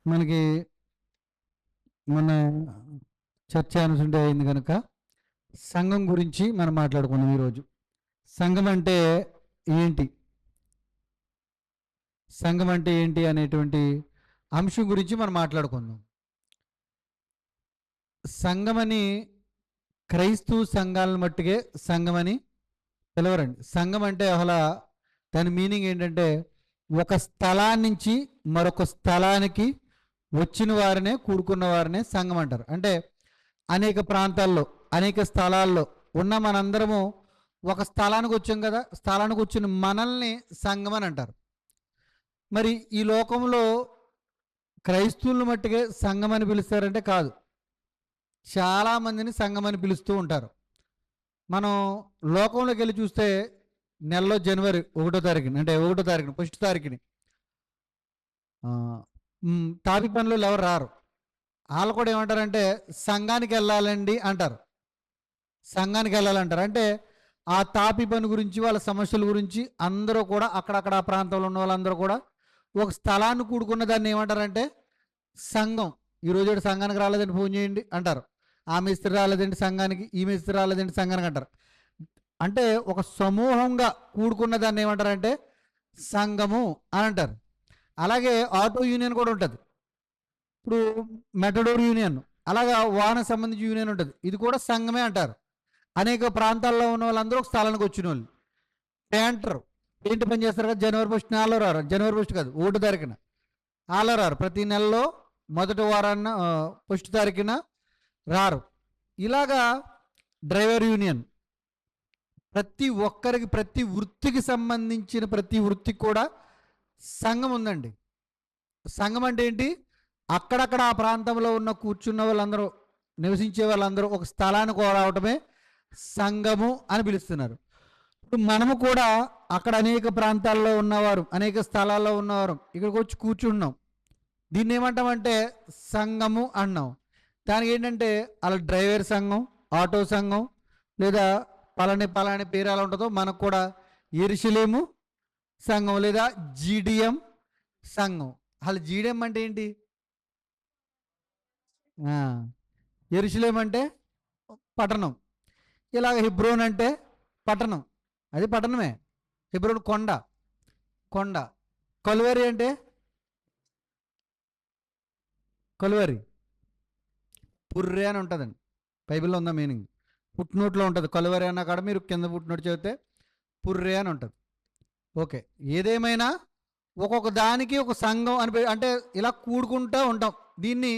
మనకి మన చర్చ అనుకుంటే అయింది కనుక సంఘం గురించి మనం మాట్లాడుకుందాం ఈరోజు. సంఘం అంటే ఏంటి, సంఘం అంటే ఏంటి అనేటువంటి అంశం గురించి మనం మాట్లాడుకుందాం. సంఘమని క్రైస్తవ సంఘాలను మట్టుకే సంఘమని పిలవరండి. సంఘం అంటే అసలు దాని మీనింగ్ ఏంటంటే ఒక స్థలాన్నించి మరొక స్థలానికి వచ్చిన వారినే, కూడుకున్న వారినే సంఘం అంటారు. అంటే అనేక ప్రాంతాల్లో, అనేక స్థలాల్లో ఉన్న మనందరము ఒక స్థలానికి వచ్చాం కదా, స్థలానికి వచ్చిన మనల్ని సంఘం అని అంటారు. మరి ఈ లోకంలో క్రైస్తవులను మట్టుకే సంఘం అని పిలుస్తారంటే కాదు, చాలామందిని సంఘం అని పిలుస్తూ ఉంటారు. మనం లోకంలోకి వెళ్ళి చూస్తే నెలలో జనవరి 1వ తారీఖుని, అంటే 1వ తారీఖుని, ఫస్ట్ తారీఖుని తాపి పనులు ఎవరు రారు. వాళ్ళు కూడా ఏమంటారంటే సంఘానికి వెళ్ళాలండి అంటారు. సంఘానికి వెళ్ళాలంటారు అంటే ఆ తాపి పని గురించి, వాళ్ళ సమస్యల గురించి అందరూ కూడా అక్కడక్కడ ఆ ప్రాంతంలో ఉన్న వాళ్ళందరూ కూడా ఒక స్థలాన్ని కూడుకున్న దాన్ని ఏమంటారంటే సంఘం. ఈరోజు సంఘానికి రాలేదండి ఫోన్ చేయండి అంటారు. ఆ మిస్త్రి రాలేదండి సంఘానికి, ఈ మిస్త్రి రాలేదండి సంఘానికి అంటారు. అంటే ఒక సమూహంగా కూడుకున్న దాన్ని ఏమంటారంటే సంఘము అని అంటారు. అలాగే ఆటో యూనియన్ కూడా ఉంటుంది. ఇప్పుడు మెటడోర్ యూనియన్, అలాగా వాహన సంబంధించి యూనియన్ ఉంటుంది. ఇది కూడా సంఘమే అంటారు. అనేక ప్రాంతాల్లో ఉన్న వాళ్ళందరూ ఒక స్థలానికి వచ్చిన వాళ్ళు. పెయింటర్ పెయింట్ పని చేస్తారు కదా, జనవరి 1 నాలో రారు. జనవరి 1 కాదు, 1 తారీఖున ఆలో రారు. ప్రతి నెలలో మొదటి వారాన్న 1 తారీఖున రారు. ఇలాగా డ్రైవర్ యూనియన్, ప్రతి ఒక్కరికి, ప్రతి వృత్తికి సంబంధించిన ప్రతి వృత్తికి కూడా సంఘం ఉందండి. సంఘం అంటే ఏంటి? అక్కడక్కడ ఆ ప్రాంతంలో ఉన్న కూర్చున్న వాళ్ళందరూ, నివసించే వాళ్ళందరూ ఒక స్థలానికి రావటమే సంఘము అని పిలుస్తున్నారు. ఇప్పుడు మనము కూడా అక్కడ అనేక ప్రాంతాల్లో ఉన్నవారు, అనేక స్థలాల్లో ఉన్నవారు ఇక్కడికి వచ్చి కూర్చున్నాం. దీన్ని ఏమంటామంటే సంఘము అన్నాం. దానికి ఏంటంటే అలా డ్రైవర్ సంఘం, ఆటో సంఘం, లేదా పలాని పేరు ఎలా ఉంటుందో మనకు కూడా యెరూషలేము సంఘం లేదా జీడిఎం సంఘం. అసలు జీడిఎం అంటే ఏంటి? యెరూషలేం అంటే పట్టణం. ఇలాగ హెబ్రోన్ అంటే పట్టణం, అది పట్టణమే. హెబ్రోన్ కొండ, కొండ. కలువరి అంటే కలువరి పుర్రే అని ఉంటుందండి. బైబిల్లో ఉందా మీనింగ్? పుట్టినోట్లో ఉంటుంది. కలువరి అన్న కాడ మీరు కింద పుట్టినోటు చదివితే పుర్రే అని ఉంటుంది. ఓకే, ఏదేమైనా ఒక్కొక్క దానికి ఒక సంఘం అని, అంటే ఇలా కూడుకుంటూ ఉంటాం. దీన్ని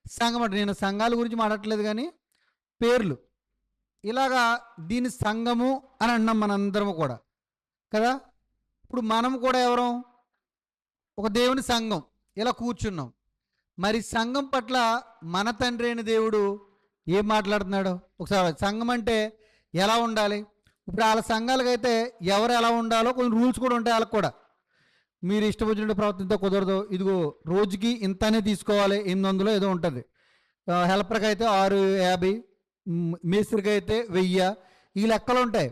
సంఘం అంటే, నేను సంఘాల గురించి మాట్లాడట్లేదు కానీ పేర్లు ఇలాగా దీన్ని సంఘము అని అన్నాం మనందరము కూడా కదా. ఇప్పుడు మనం కూడా ఎవరం? ఒక దేవుని సంఘం, ఇలా కూర్చున్నాం. మరి సంఘం పట్ల మన తండ్రి అయిన దేవుడు ఏం మాట్లాడుతున్నాడు ఒకసారి. సంఘం అంటే ఎలా ఉండాలి? ఇప్పుడు వాళ్ళ సంఘాలకైతే ఎవరు ఎలా ఉండాలో కొన్ని రూల్స్ కూడా ఉంటాయి వాళ్ళకి కూడా. మీరు ఇష్టం వచ్చినట్టు ప్రవర్తనతో కుదరదు, ఇదిగో రోజుకి ఇంతనే తీసుకోవాలి, 800 ఏదో ఉంటుంది. హెల్పర్కి అయితే 650, మేస్త్రికి అయితే 1000, ఈ లెక్కలు ఉంటాయి.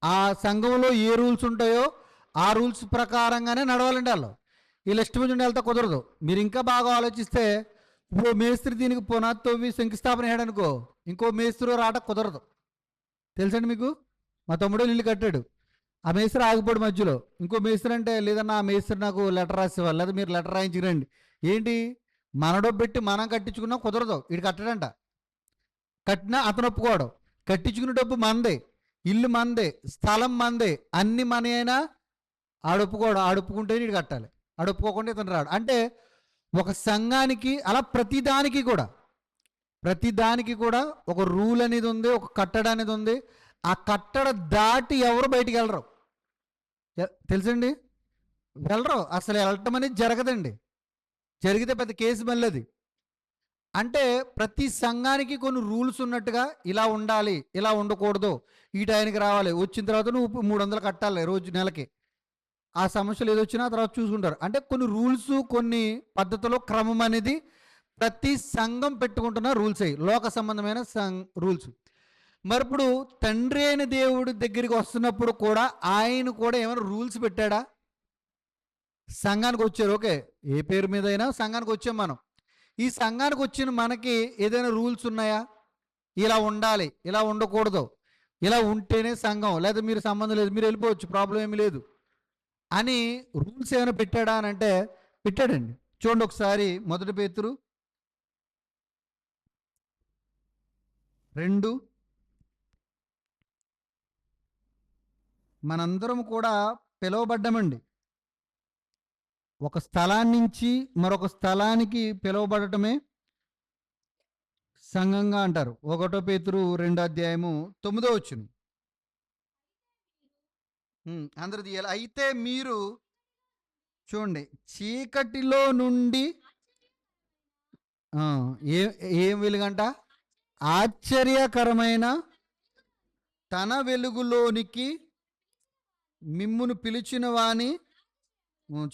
ఆ సంఘంలో ఏ రూల్స్ ఉంటాయో ఆ రూల్స్ ప్రకారంగానే నడవాలండి వాళ్ళు. వీళ్ళు ఇష్టం వచ్చినట్టు వెళ్తా కుదరదు. మీరు ఇంకా బాగా ఆలోచిస్తే, ఇప్పుడు మేస్త్రి దీనికి పునాది తవ్వి శంకుస్థాపన చేయడానికో ఇంకో మేస్త్రి రాట కుదరదు. తెలుసండి మీకు? మా తమ్ముడే ఇల్లు కట్టాడు, ఆ మేస్త్రి ఆగిపోడు మధ్యలో. ఇంకో మేస్త్రి అంటే లేదన్నా ఆ మేస్త్రి నాకు లెటర్ రాసేవాళ్ళు, లేదా మీరు లెటర్ రాయించిరండి. ఏంటి, మన డబ్బు పెట్టి మనం కట్టించుకున్నా కుదరదు. వీడు కట్టడంట, కట్టినా అతను ఒప్పుకోవడం. కట్టించుకునే డబ్బు మందే, ఇల్లు మందే, స్థలం మందే, అన్ని మన అయినా ఆడొప్పుకోవడం. ఆడొప్పుకుంటే వీడు కట్టాలి, ఆడొప్పుకోకుండా ఇతను రాడు. అంటే ఒక సంఘానికి అలా ప్రతిదానికి కూడా ఒక రూల్ అనేది ఉంది, ఒక కట్టడ అనేది ఉంది. ఆ కట్టడ దాటి ఎవరు బయటికి వెళ్ళరు. తెలుసండి? వెళ్ళరు, అసలు వెళ్ళటం అనేది జరగదండి. జరిగితే పెద్ద కేసు మళ్ళీ అది. అంటే ప్రతి సంఘానికి కొన్ని రూల్స్ ఉన్నట్టుగా, ఇలా ఉండాలి, ఇలా ఉండకూడదు, ఈ టైంకి రావాలి, వచ్చిన తర్వాత నువ్వు 300 కట్టాలి రోజు, నెలకి. ఆ సమస్యలు ఏదొచ్చినా తర్వాత చూసుకుంటారు. అంటే కొన్ని రూల్స్, కొన్ని పద్ధతులు, క్రమం అనేది ప్రతి సంఘం పెట్టుకుంటున్న రూల్స్ అయ్యి, లోక సంబంధమైన రూల్స్. మరి ఇప్పుడు తండ్రి అయిన దేవుడి దగ్గరికి వస్తున్నప్పుడు కూడా ఆయన కూడా ఏమైనా రూల్స్ పెట్టాడా? సంఘానికి వచ్చారు, ఓకే, ఏ పేరు మీద అయినా సంఘానికి వచ్చాం మనం. ఈ సంఘానికి వచ్చిన మనకి ఏదైనా రూల్స్ ఉన్నాయా? ఇలా ఉండాలి, ఇలా ఉండకూడదు, ఇలా ఉంటేనే సంఘం, లేదా మీరు సంబంధం లేదు, మీరు వెళ్ళిపోవచ్చు, ప్రాబ్లం ఏమీ లేదు అని రూల్స్ ఏమైనా పెట్టాడా అని అంటే పెట్టాడండి. చూడండి ఒకసారి 1 పేతురు 2. మనందరం కూడా పిలువబడ్డామండి. ఒక స్థలాన్నించి మరొక స్థలానికి పిలువబడటమే సంఘంగా అంటారు. 1 పేతురు 2:9. అందరు తీయాలి. అయితే మీరు చూడండి, చీకటిలో నుండి ఏం వెలుగంట? ఆశ్చర్యకరమైన తన వెలుగులోనికి మిమ్మును పిలిచిన వాని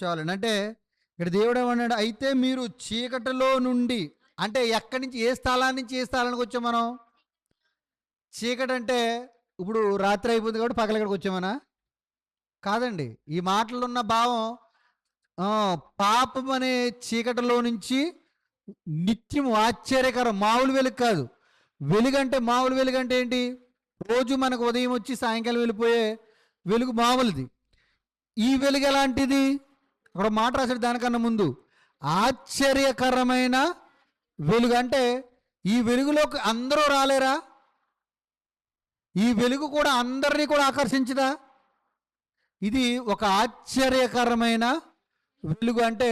చాలండి. అంటే ఇక్కడ దేవుడు ఏమన్నాడు? అయితే మీరు చీకటిలో నుండి, అంటే ఎక్కడి నుంచి, ఏ స్థలాన్ని నుంచి ఏ స్థలానికి వచ్చాం మనం? చీకటి అంటే ఇప్పుడు రాత్రి అయిపోయింది కాబట్టి పగల ఇక్కడికి వచ్చామనా? కాదండి. ఈ మాటలు ఉన్న భావం పాపం అనే చీకటిలో నుంచి నిత్యం ఆశ్చర్యకరం, మామూలు వెలుగు కాదు. వెలుగంటే మామూలు వెలుగంటే ఏంటి? రోజు మనకు ఉదయం వచ్చి సాయంకాలం వెళ్ళిపోయే వెలుగు మామూలుది. ఈ వెలుగు ఎలాంటిది? అక్కడ మాట రాశాడు దానికన్నా ముందు, ఆశ్చర్యకరమైన వెలుగు. అంటే ఈ వెలుగులోకి అందరూ రాలేరా? ఈ వెలుగు కూడా అందరినీ కూడా ఆకర్షించదా? ఇది ఒక ఆశ్చర్యకరమైన వెలుగు. అంటే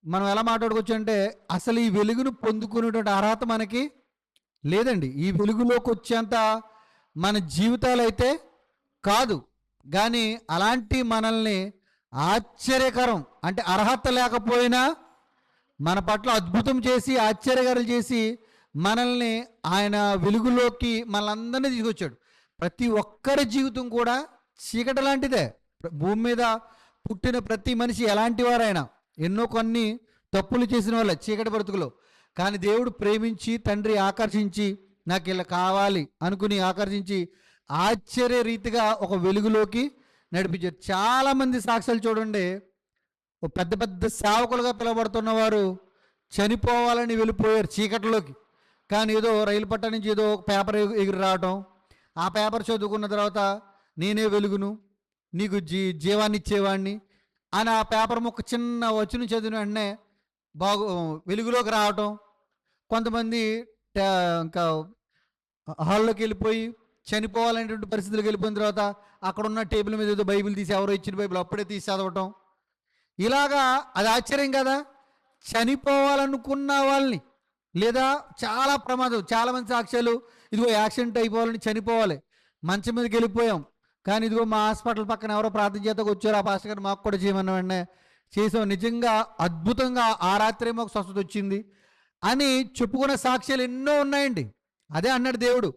మనం ఎలా మాట్లాడుకోవచ్చు అంటే, అసలు ఈ వెలుగును పొందుకునేటువంటి అర్హత మనకి లేదండి. ఈ వెలుగులోకి వచ్చేంత మన జీవితాలు అయితే కాదు. కానీ అలాంటి మనల్ని ఆశ్చర్యకరం అంటే అర్హత లేకపోయినా మన పట్ల అద్భుతం చేసి ఆశ్చర్యకరం చేసి మనల్ని ఆయన వెలుగులోకి మనల్ని తీసుకొచ్చాడు. ప్రతి ఒక్కరి జీవితం కూడా చీకటి లాంటిదే. భూమి మీద పుట్టిన ప్రతి మనిషి ఎలాంటి వారైనా ఎన్నో కొన్ని తప్పులు చేసిన వాళ్ళే చీకటి బ్రతుకులో. కానీ దేవుడు ప్రేమించి, తండ్రి ఆకర్షించి, నాకు ఇలా కావాలి అనుకుని ఆకర్షించి ఆశ్చర్య రీతిగా ఒక వెలుగులోకి నడిపించారు. చాలామంది సాక్ష్యాలు చూడండి. పెద్ద పెద్ద సేవకులుగా పిలువబడుతున్న వారు చనిపోవాలని వెళ్ళిపోయారు చీకటిలోకి. కానీ ఏదో రైలు పట్ట నుంచి ఏదో ఒక పేపర్ ఎగిరి రావటం, ఆ పేపర్ చదువుకున్న తర్వాత నేనే వెలుగును, నీకు జీవాన్ని ఇచ్చేవాడిని అని ఆ పేపర్ ముక్క చిన్న వచనం చదివిన వెంటనే వెలుగులోకి రావటం. కొంతమంది ఇంకా హాల్లోకి వెళ్ళిపోయి చనిపోవాలనేటువంటి పరిస్థితులకు వెళ్ళిపోయిన తర్వాత అక్కడున్న టేబుల్ మీద ఏదో బైబిల్ తీసి, ఎవరో ఇచ్చిన బైబిల్ అప్పుడే తీసి చదవటం. ఇలాగా అది ఆశ్చర్యం కదా? చనిపోవాలనుకున్న వాళ్ళని, లేదా చాలా ప్రమాదం, చాలామంది సాక్ష్యాలు, ఇదిగో యాక్సిడెంట్ అయిపోవాలని చనిపోవాలి, మంచం మీదకి వెళ్ళిపోయాం, కానీ ఇదిగో మా హాస్పిటల్ పక్కన ఎవరో ప్రార్థన చేతకు వచ్చారు, ఆ పాస్టర్ గారు మాకు కూడా చేయమన్న వెంటనే చేసాం, నిజంగా అద్భుతంగా ఆ రాత్రి మాకు స్వస్థత వచ్చింది అని చెప్పుకునే సాక్ష్యాలు ఎన్నో ఉన్నాయండి. అదే అన్నాడు దేవుడు,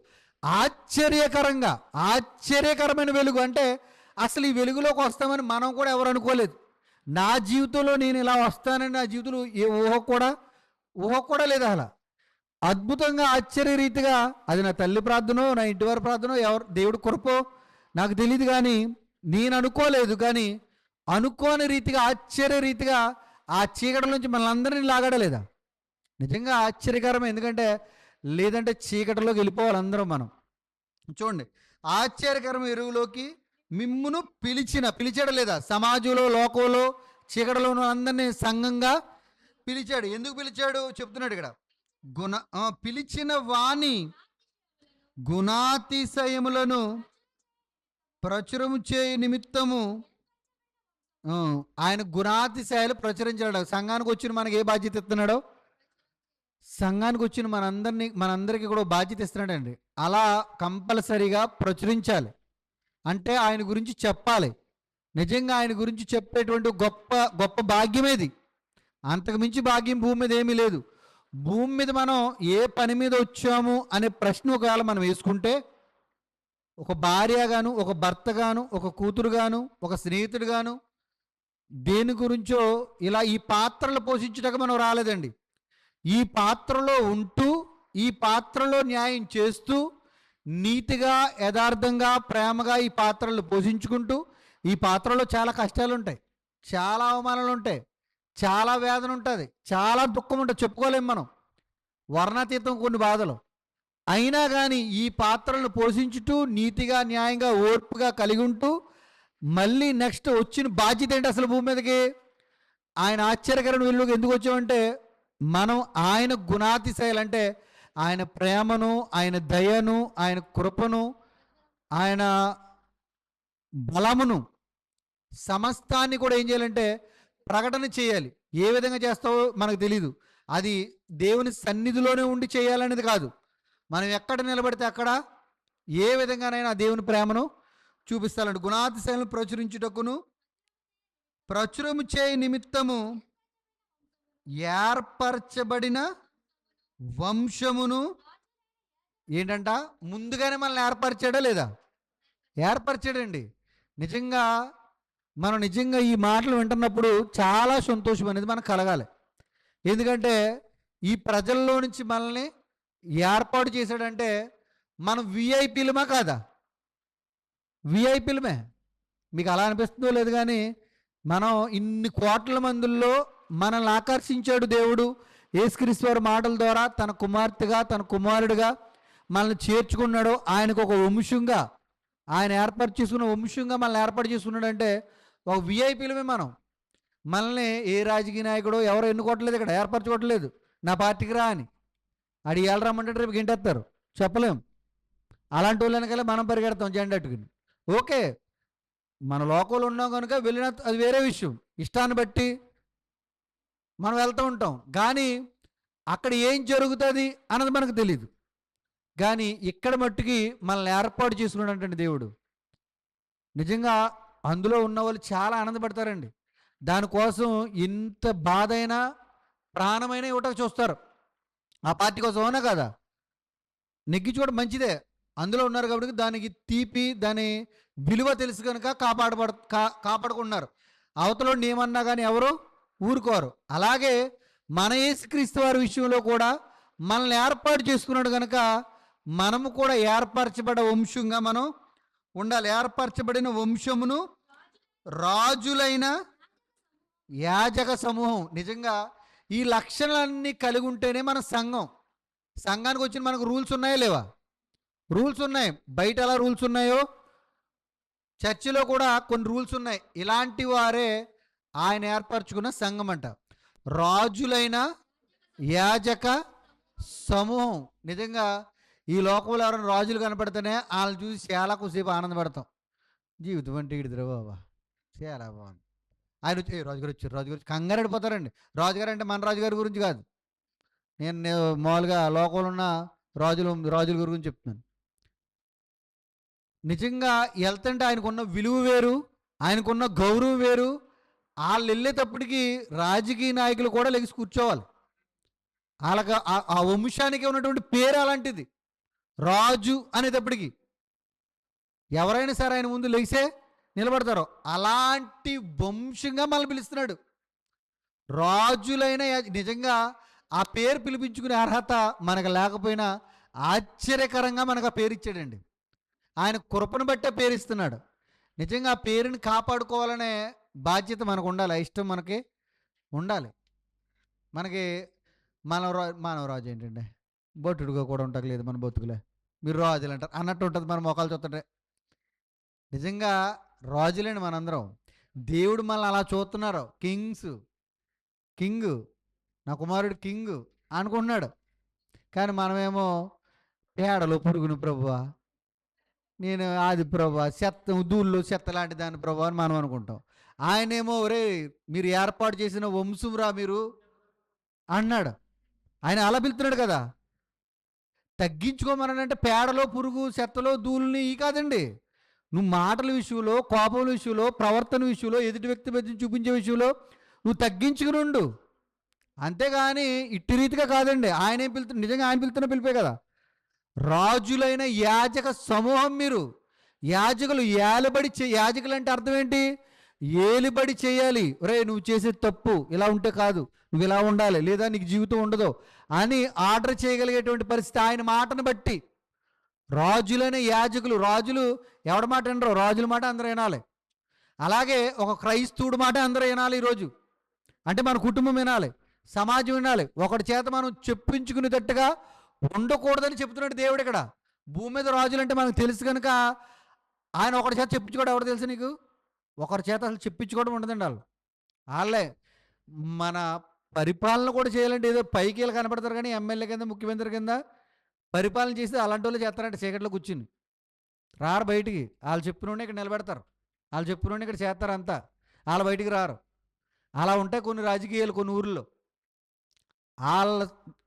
ఆశ్చర్యకరంగా, ఆశ్చర్యకరమైన వెలుగు. అంటే అసలు ఈ వెలుగులోకి వస్తామని మనం కూడా ఎవరు అనుకోలేదు. నా జీవితంలో నేను ఇలా వస్తానని నా జీవితంలో ఏ ఊహ కూడా లేదు. అలా అద్భుతంగా ఆశ్చర్య రీతిగా, అది నా తల్లి ప్రార్థనో, నా ఇంటి వారి ప్రార్థనో, ఎవరు దేవుడు కృపో నాకు తెలియదు, కానీ నేను అనుకోలేదు. కానీ అనుకోని రీతిగా, ఆశ్చర్య రీతిగా ఆ చీకటి నుంచి మనల్ని లాగడలేదా? నిజంగా ఆశ్చర్యకరమే. ఎందుకంటే లేదంటే చీకటిలోకి వెళ్ళిపోవాలి అందరం మనం. చూడండి, ఆశ్చర్యకరమైన వెలుగులోకి మిమ్మును పిలిచాడు లేదా? సమాజంలో, లోకంలో, చీకటిలోనూ అందరినీ సంఘంగా పిలిచాడు. ఎందుకు పిలిచాడు చెప్తున్నాడు ఇక్కడ. పిలిచిన వాణి గుణాతిశయములను ప్రచురము చేయ నిమిత్తము ఆయన గుణాతిశయాలు ప్రచురించాడు. సంఘానికి వచ్చిన మనకి ఏ బాధ్యత ఇస్తున్నాడో, సంఘానికి వచ్చిన మనందరికీ కూడా బాధ్యత ఇస్తున్నాడండి. అలా కంపల్సరీగా ప్రచురించాలి. అంటే ఆయన గురించి చెప్పాలి. నిజంగా ఆయన గురించి చెప్పేటువంటి గొప్ప గొప్ప భాగ్యమేది. అంతకుమించి భాగ్యం భూమి మీద ఏమీ లేదు. భూమి మీద మనం ఏ పని మీద వచ్చాము అనే ప్రశ్న ఒకవేళ మనం వేసుకుంటే, ఒక భార్యగాను, ఒక భర్తగాను, ఒక కూతురుగాను, ఒక స్నేహితుడుగాను, దేని గురించో ఇలా ఈ పాత్రలు పోషించడానికి మనం రాలేదండి. ఈ పాత్రలో ఉంటూ, ఈ పాత్రలో న్యాయం చేస్తూ, నీతిగా, యథార్థంగా, ప్రేమగా ఈ పాత్రలు పోషించుకుంటూ, ఈ పాత్రలో చాలా కష్టాలు ఉంటాయి. చాలా అవమానాలు ఉంటాయి, చాలా వేదన ఉంటుంది, చాలా దుఃఖం ఉంటుంది, చెప్పుకోలేం మనం. వర్ణాతీతం కొన్ని బాధలు. అయినా కానీ ఈ పాత్రలను పోషించుతూ నీతిగా, న్యాయంగా, ఓర్పుగా కలిగి ఉంటూ మళ్ళీ నెక్స్ట్ వచ్చిన బాధ్యత ఏంటి అసలు భూమి మీదకి? ఆయన ఆశ్చర్యకరమైన వెలుగుకి ఎందుకు వచ్చామంటే మనం ఆయన గుణాతిశయాలు, అంటే ఆయన ప్రేమను, ఆయన దయను, ఆయన కృపను, ఆయన బలమును, సమస్తాన్ని కూడా ఏం చేయాలంటే ప్రకటన చేయాలి. ఏ విధంగా చేస్తావో మనకు తెలీదు. అది దేవుని సన్నిధిలోనే ఉండి చేయాలనేది కాదు. మనం ఎక్కడ నిలబడితే అక్కడ ఏ విధంగానైనా దేవుని ప్రేమను చూపిస్తాలంటే గుణాతిశయాలను ప్రచురించుటకును ప్రచురము చేయ నిమిత్తము ఏర్పరచబడిన వంశమును. ఏంటంట? ముందుగానే మనల్ని ఏర్పరిచాడా లేదా? ఏర్పరిచాడండి. నిజంగా మనం నిజంగా ఈ మాటలు వింటున్నప్పుడు చాలా సంతోషం అనేది మనకు కలగాలి. ఎందుకంటే ఈ ప్రజల్లో నుంచి మనల్ని ఏర్పాటు చేశాడంటే మనం విఐపీలమా కాదా? విఐపీలమే. మీకు అలా అనిపిస్తుందో లేదు కానీ మనం ఇన్ని కోట్ల మందుల్లో మనల్ని ఆకర్షించాడు దేవుడు యేసుక్రీస్తు వారి మాటల ద్వారా. తన కుమార్తెగా, తన కుమారుడిగా మనల్ని చేర్చుకున్నాడు. ఆయనకు ఒక వంశంగా, ఆయన ఏర్పాటు చేసుకున్న వంశంగా మనల్ని ఏర్పాటు చేసుకున్నాడంటే ఒక విఐపీలమే మనం. మనల్ని ఏ రాజకీయ నాయకుడు ఎవరో ఎన్నుకోవట్లేదు, ఇక్కడ ఏర్పరచుకోవట్లేదు. నా పార్టీకి రా అని అడిగి రమ్మంటే రేపు గింటేస్తారు, చెప్పలేం. అలాంటి వాళ్ళనికల్లా మనం పరిగెడతాం జెండట్టుకుని. ఓకే, మన లోకంలో ఉన్నాం కనుక వెళ్ళిన అది వేరే విషయం. ఇష్టాన్ని బట్టి మనం వెళ్తూ ఉంటాం, కానీ అక్కడ ఏం జరుగుతుంది అన్నది మనకు తెలియదు. కానీ ఇక్కడ మట్టుకి మనల్ని ఏర్పాటు చేసుకున్నాడంటే దేవుడు. నిజంగా అందులో ఉన్న వాళ్ళు చాలా ఆనందపడతారండి. దానికోసం ఇంత బాధ అయినా ప్రాణమైనా ఇవ్వటం చూస్తారు ఆ పార్టీ కోసం. అవునా కదా? నెగ్గించుకోవడం మంచిదే, అందులో ఉన్నారు కాబట్టి దానికి తీపి, దాని విలువ తెలుసు కనుక కాపాడుకున్నారు. అవతల ఏమన్నా కానీ ఎవరు ఊరుకోరు. అలాగే మన యేసుక్రీస్తు వారి విషయంలో కూడా మనల్ని ఏర్పాటు చేసుకున్నాడు కనుక మనము కూడా ఏర్పరచబడ వంశంగా మనం ఉండాలి. ఏర్పరచబడిన వంశమును, రాజులైన యాజక సమూహం. నిజంగా ఈ లక్షణాలన్నీ కలిగి ఉంటేనే మన సంఘానికి వచ్చిన మనకు రూల్స్ ఉన్నాయా లేవా? రూల్స్ ఉన్నాయి. బయట ఎలా రూల్స్ ఉన్నాయో చర్చిలో కూడా కొన్ని రూల్స్ ఉన్నాయి. ఇలాంటి వారే ఆయన ఏర్పరచుకున్న సంఘం అంట. రాజులైన యాజక సమూహం. నిజంగా ఈ లోకంలో ఎవరైనా రాజులు కనపడితేనే వాళ్ళని చూసి చాలా కొద్దిసేపు ఆనందపడతాం. జీవితం అంటే ఇడిదిరా బాబా, చాలా బాగుంది. ఆయన వచ్చి రాజుగారు వచ్చారు, రాజుగారు కంగారెడిపోతారండి. రాజుగారు అంటే మన రాజుగారి గురించి కాదు, నేను మామూలుగా లోకంలో ఉన్న రాజుల గురించి చెప్తున్నాను. నిజంగా వెళ్తుంటే ఆయనకున్న విలువ వేరు, ఆయనకున్న గౌరవం వేరు. వాళ్ళు వెళ్ళేటప్పటికి రాజకీయ నాయకులు కూడా లెగిసి కూర్చోవాలి. వాళ్ళకి ఆ వంశానికి ఉన్నటువంటి పేరు అలాంటిది, రాజు అనేటప్పటికి. ఎవరైనా సరే ఆయన ముందు లెగిసే నిలబడతారు. అలాంటి వంశంగా మనల్ని పిలుస్తున్నాడు. రాజులైన నిజంగా ఆ పేరు పిలిపించుకునే అర్హత మనకు లేకపోయినా ఆశ్చర్యకరంగా మనకు ఆ పేరు ఇచ్చాడండి. ఆయన కృపను బట్టే పేరు ఇస్తున్నాడు. నిజంగా ఆ పేరుని కాపాడుకోవాలనే బాధ్యత మనకు ఉండాలి, ఇష్టం మనకి ఉండాలి. మనకి మానవరాజు ఏంటంటే బొట్టుడుగా కూడా ఉంటాక లేదు మన బతుకులే, మీరు రాజులు అంటారు అన్నట్టు ఉంటుంది మన మొఖాలు చూస్తుంటే. నిజంగా రాజులేండి మనందరం. దేవుడు మనల్ని అలా చూస్తున్నారు. కింగ్ నా కుమారుడు కింగ్ అనుకుంటున్నాడు. కానీ మనమేమో పేడలో పురుగును ప్రభువా, నేను ఆది ప్రభా, దూళ్ళు చెత్త లాంటి దాని ప్రభా అని మనం అనుకుంటాం. ఆయనేమో ఒరే మీరు ఏర్పాటు చేసిన వంశంరా మీరు అన్నాడు. ఆయన అలా పిలుతున్నాడు కదా. తగ్గించుకోమనంటే పేడలో పురుగు, చెత్తలో ధూళిని ఈ కాదండి. నువ్వు మాటల విషయంలో, కోపం విషయంలో, ప్రవర్తన విషయంలో, ఎదుటి వ్యక్తి మధ్య చూపించే విషయంలో నువ్వు తగ్గించుకుని ఉండు. అంతేగాని ఇట్టి రీతిగా కాదండి. ఆయన ఏం పిలుతున్నా, నిజంగా ఆయన పిలుతున్న పిలిపే కదా. రాజులైన యాజక సమూహం మీరు. యాజకులు యాజకులు అంటే అర్థం ఏంటి? ఏలుబడి చేయాలి. ఒరే నువ్వు చేసే తప్పు ఇలా ఉంటే కాదు, నువ్వు ఇలా ఉండాలి, లేదా నీకు జీవితం ఉండదు అని ఆర్డర్ చేయగలిగేటువంటి పరిస్థితి ఆయన మాటను బట్టి. రాజులైన యాజకులు. రాజులు ఎవడి మాట వినరు, రాజుల మాట అందరూ వినాలి. అలాగే ఒక క్రైస్తవుడు మాట అందరూ వినాలి ఈరోజు. అంటే మన కుటుంబం వినాలి, సమాజం వినాలి. ఒకటి చేత మనం చెప్పించుకునేటట్టుగా ఉండకూడదని చెప్తున్నాడు దేవుడు ఇక్కడ. భూమి మీద రాజులు అంటే మనకు తెలుసు కనుక ఆయన ఒకటి చేత చెప్పించుకోవడం ఎవరు తెలుసు నీకు? ఒకరి చేత అసలు చెప్పించుకోవడం ఉండదండి. వాళ్ళే మన పరిపాలన కూడా చేయాలంటే ఏదో పైకి వెళ్ళి కనపడతారు కానీ ఎమ్మెల్యే కింద ముఖ్యమంత్రి కింద పరిపాలన చేస్తే అలాంటి వాళ్ళు చేస్తారంటే చీకట్లో కూర్చుని రారు బయటికి. వాళ్ళు చెప్పిన ఇక్కడ నిలబెడతారు, వాళ్ళు చెప్పిన ఇక్కడ చేస్తారు అంతా, వాళ్ళు బయటికి రారు. అలా ఉంటాయి కొన్ని రాజకీయాలు కొన్ని ఊర్లో. వాళ్ళ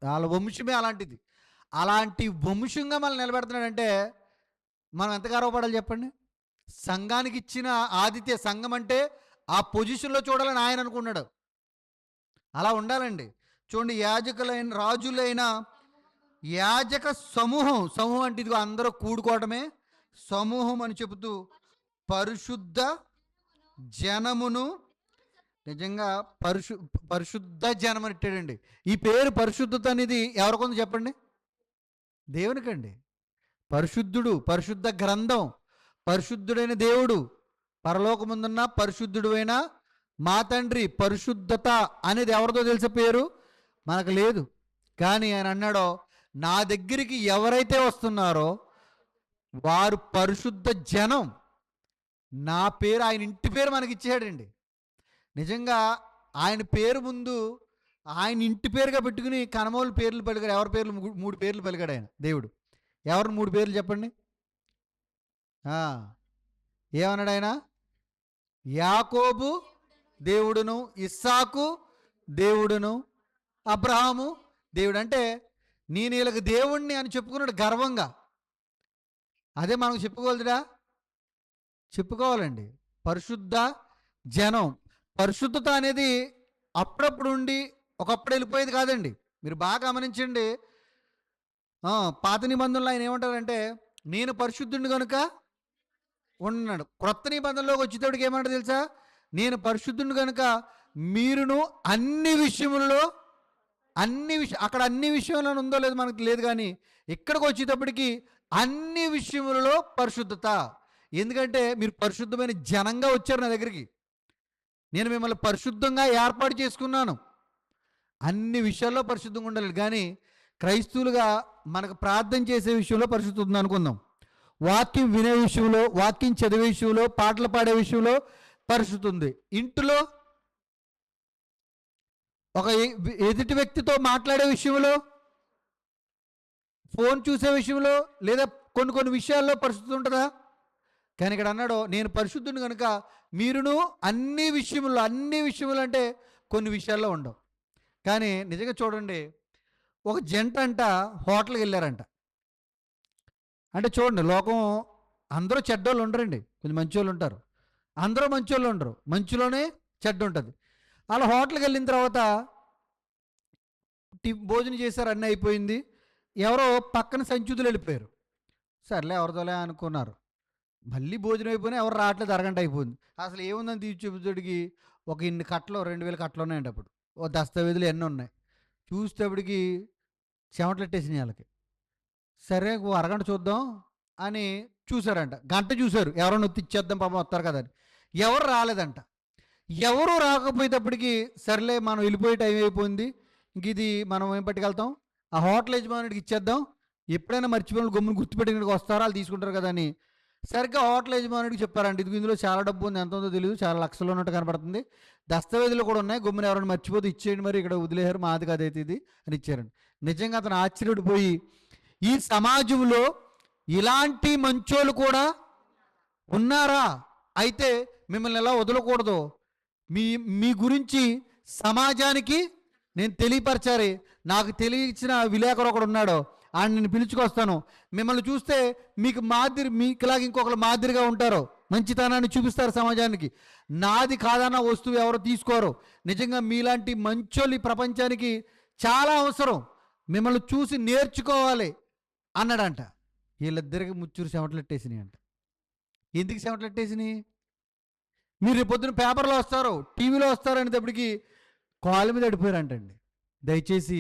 వాళ్ళ వంశమే అలాంటిది. అలాంటి వంశంగా మనల్ని నిలబెడుతున్నాడంటే మనం ఎంత గర్వపడాలి చెప్పండి. సంఘానికి ఇచ్చిన ఆతిథ్య, సంఘం అంటే ఆ పొజిషన్లో చూడాలని ఆయన అనుకున్నాడు. అలా ఉండాలండి. చూడండి, యాజకులైన రాజులైన యాజక సమూహం, సమూహం అంటే ఇదిగో అందరూ కూడుకోవటమే సమూహం అని చెబుతూ పరిశుద్ధ జనమును, నిజంగా పరిశుద్ధ జనం అని ఇట్టాడండి. ఈ పేరు పరిశుద్ధత అనేది ఎవరికొంది చెప్పండి? దేవునికండి. పరిశుద్ధుడు, పరిశుద్ధ గ్రంథం, పరిశుద్ధుడైన దేవుడు, పరలోకముందున్న పరిశుద్ధుడు అయిన మా తండ్రి. పరిశుద్ధత అనేది ఎవరిదో తెలిసే పేరు మనకు లేదు. కానీ ఆయన అన్నాడో, నా దగ్గరికి ఎవరైతే వస్తున్నారో వారు పరిశుద్ధ జనం. నా పేరు, ఆయన ఇంటి పేరు మనకి ఇచ్చాడండి. నిజంగా ఆయన పేరు ముందు ఆయన ఇంటి పేరుగా పెట్టుకుని కనమోలు పేర్లు పలికాడు. ఎవరి పేర్లు? 3 పేర్లు పలికాడు ఆయన దేవుడు. ఎవరు 3 పేర్లు చెప్పండి? ఏమన్నాడు ఆయన? యాకోబు దేవుడును, ఇస్సాకు దేవుడును, అబ్రహాము దేవుడు. అంటే నేను వీళ్ళకి దేవుణ్ణి అని చెప్పుకున్నాడు గర్వంగా. అదే మనం చెప్పుకోవద్దురా? చెప్పుకోవాలండి. పరిశుద్ధ జనం. పరిశుద్ధత అనేది అప్పుడప్పుడు ఉండి ఒకప్పుడు వెళ్ళిపోయేది కాదండి. మీరు బాగా గమనించండి. పాత నిబంధనలు ఆయన ఏమంటారంటే నేను పరిశుద్ధుడిని కనుక ఉన్నాడు. క్రొత్త నిబంధనలోకి వచ్చేటప్పటికి ఏమంటారు తెలుసా? నేను పరిశుద్ధుడిని కనుక మీరును అన్ని విషయములలో, అక్కడ అన్ని విషయంలో ఉందో లేదో మనకు లేదు, కానీ ఇక్కడికి వచ్చేటప్పటికి అన్ని విషయములలో పరిశుద్ధత. ఎందుకంటే మీరు పరిశుద్ధమైన జనంగా వచ్చారు నా దగ్గరికి. నేను మిమ్మల్ని పరిశుద్ధంగా ఏర్పాటు చేసుకున్నాను. అన్ని విషయాల్లో పరిశుద్ధంగా ఉండాలి. కానీ క్రైస్తవులుగా మనకు ప్రార్థన చేసే విషయంలో పరిశుద్ధత ఉంది అనుకుందాం. వాక్యం వినే విషయంలో, వాక్యం చదివే విషయంలో, పాటలు పాడే విషయంలో పరిశుద్ధత ఉంది. ఇంటిలో ఒక ఎదుటి వ్యక్తితో మాట్లాడే విషయంలో, ఫోన్ చూసే విషయంలో, లేదా కొన్ని విషయాల్లో పరిశుద్ధత ఉంటుందా? కానీ ఇక్కడ అన్నాడు నేను పరిశుద్ధుని కనుక మీరును అన్ని విషయములు అంటే కొన్ని విషయాల్లో ఉండవు. కానీ నిజంగా చూడండి, ఒక జంట అంట హోటల్కి వెళ్ళారంట. అంటే చూడండి, లోకం అందరూ చెడ్డోళ్ళు ఉండరండి, కొంచెం మంచి వాళ్ళు ఉంటారు. అందరూ మంచి వాళ్ళు ఉండరు, మంచిలోనే చెడ్డ ఉంటుంది. అలా హోటల్కి వెళ్ళిన తర్వాత భోజనం చేశారు, అన్నీ అయిపోయింది. ఎవరో పక్కన సంచుతులు వెళ్ళిపోయారు. సర్లే ఎవరితోలే అనుకున్నారు. మళ్ళీ భోజనం అయిపోయినా ఎవరు రావట్లేదు, అరగంట అయిపోయింది. అసలు ఏముందని తీసి చూపించేటికి ఒక ఇన్ని కట్టలు, 2000 కట్టలు ఉన్నాయండి. అప్పుడు ఓ దస్తావేజులు ఎన్ని ఉన్నాయి చూసేటప్పటికి చెమటలెట్టేసినాయి వాళ్ళకి. సరే అరగంట చూద్దాం అని చూసారంట. గంట చూశారు, ఎవరన్నా ఇచ్చేద్దాం పాపం వస్తారు కదా అని. ఎవరు రాలేదంట. ఎవరు రాకపోయేటప్పటికి సర్లే మనం వెళ్ళిపోయే టైం అయిపోయింది, ఇంక ఇది మనం ఏం పట్టుకెళ్తాం, ఆ హోటల్ యజమానికి ఇచ్చేద్దాం, ఎప్పుడైనా మర్చిపోయిన గమ్మును గుర్తుపెట్టి ఇక్కడికి వస్తారో వాళ్ళు తీసుకుంటారు కదా అని సరిగ్గా హోటల్ యజమానికి చెప్పారంట. ఇది ఇందులో చాలా డబ్బు ఉంది, ఎంత ఉందో తెలియదు, చాలా లక్షలు ఉన్నట్టు కనపడుతుంది, దస్తావేజులు కూడా ఉన్నాయి, గమ్మున ఎవరైనా మర్చిపోతే ఇచ్చేయండి, మరి ఇక్కడ వదిలేశారు, మాది కదైతే ఇది అని ఇచ్చారండి. నిజంగా అతను ఆశ్చర్యపడిపోయి, ఈ సమాజంలో ఇలాంటి మంచోళ్ళు కూడా ఉన్నారా? అయితే మిమ్మల్ని ఎలా వదలకూడదు, మీ గురించి సమాజానికి నేను తెలియపరచాలి. నాకు తెలియచిన విలేకరు ఒకడు ఉన్నాడు, ఆయన నేను పిలుచుకొస్తాను. మిమ్మల్ని చూస్తే మీకులాగా ఇంకొకరు మాదిరిగా ఉంటారు, మంచితనాన్ని చూపిస్తారు సమాజానికి. నాది కాదన్న వస్తువు ఎవరు తీసుకోరు. నిజంగా మీలాంటి మంచోళ్ళు ప్రపంచానికి చాలా అవసరం, మిమ్మల్ని చూసి నేర్చుకోవాలి అన్నాడంట. వీళ్ళిద్దరికి ముచ్చురు చెమటలెట్టేసినాయి అంట. ఎందుకు చెమటలెట్టేసినాయి? మీరు పొద్దున పేపర్లో వస్తారు, టీవీలో వస్తారు అనేటప్పటికి కాళ్ళ మీద అడిపోయారంటండి. దయచేసి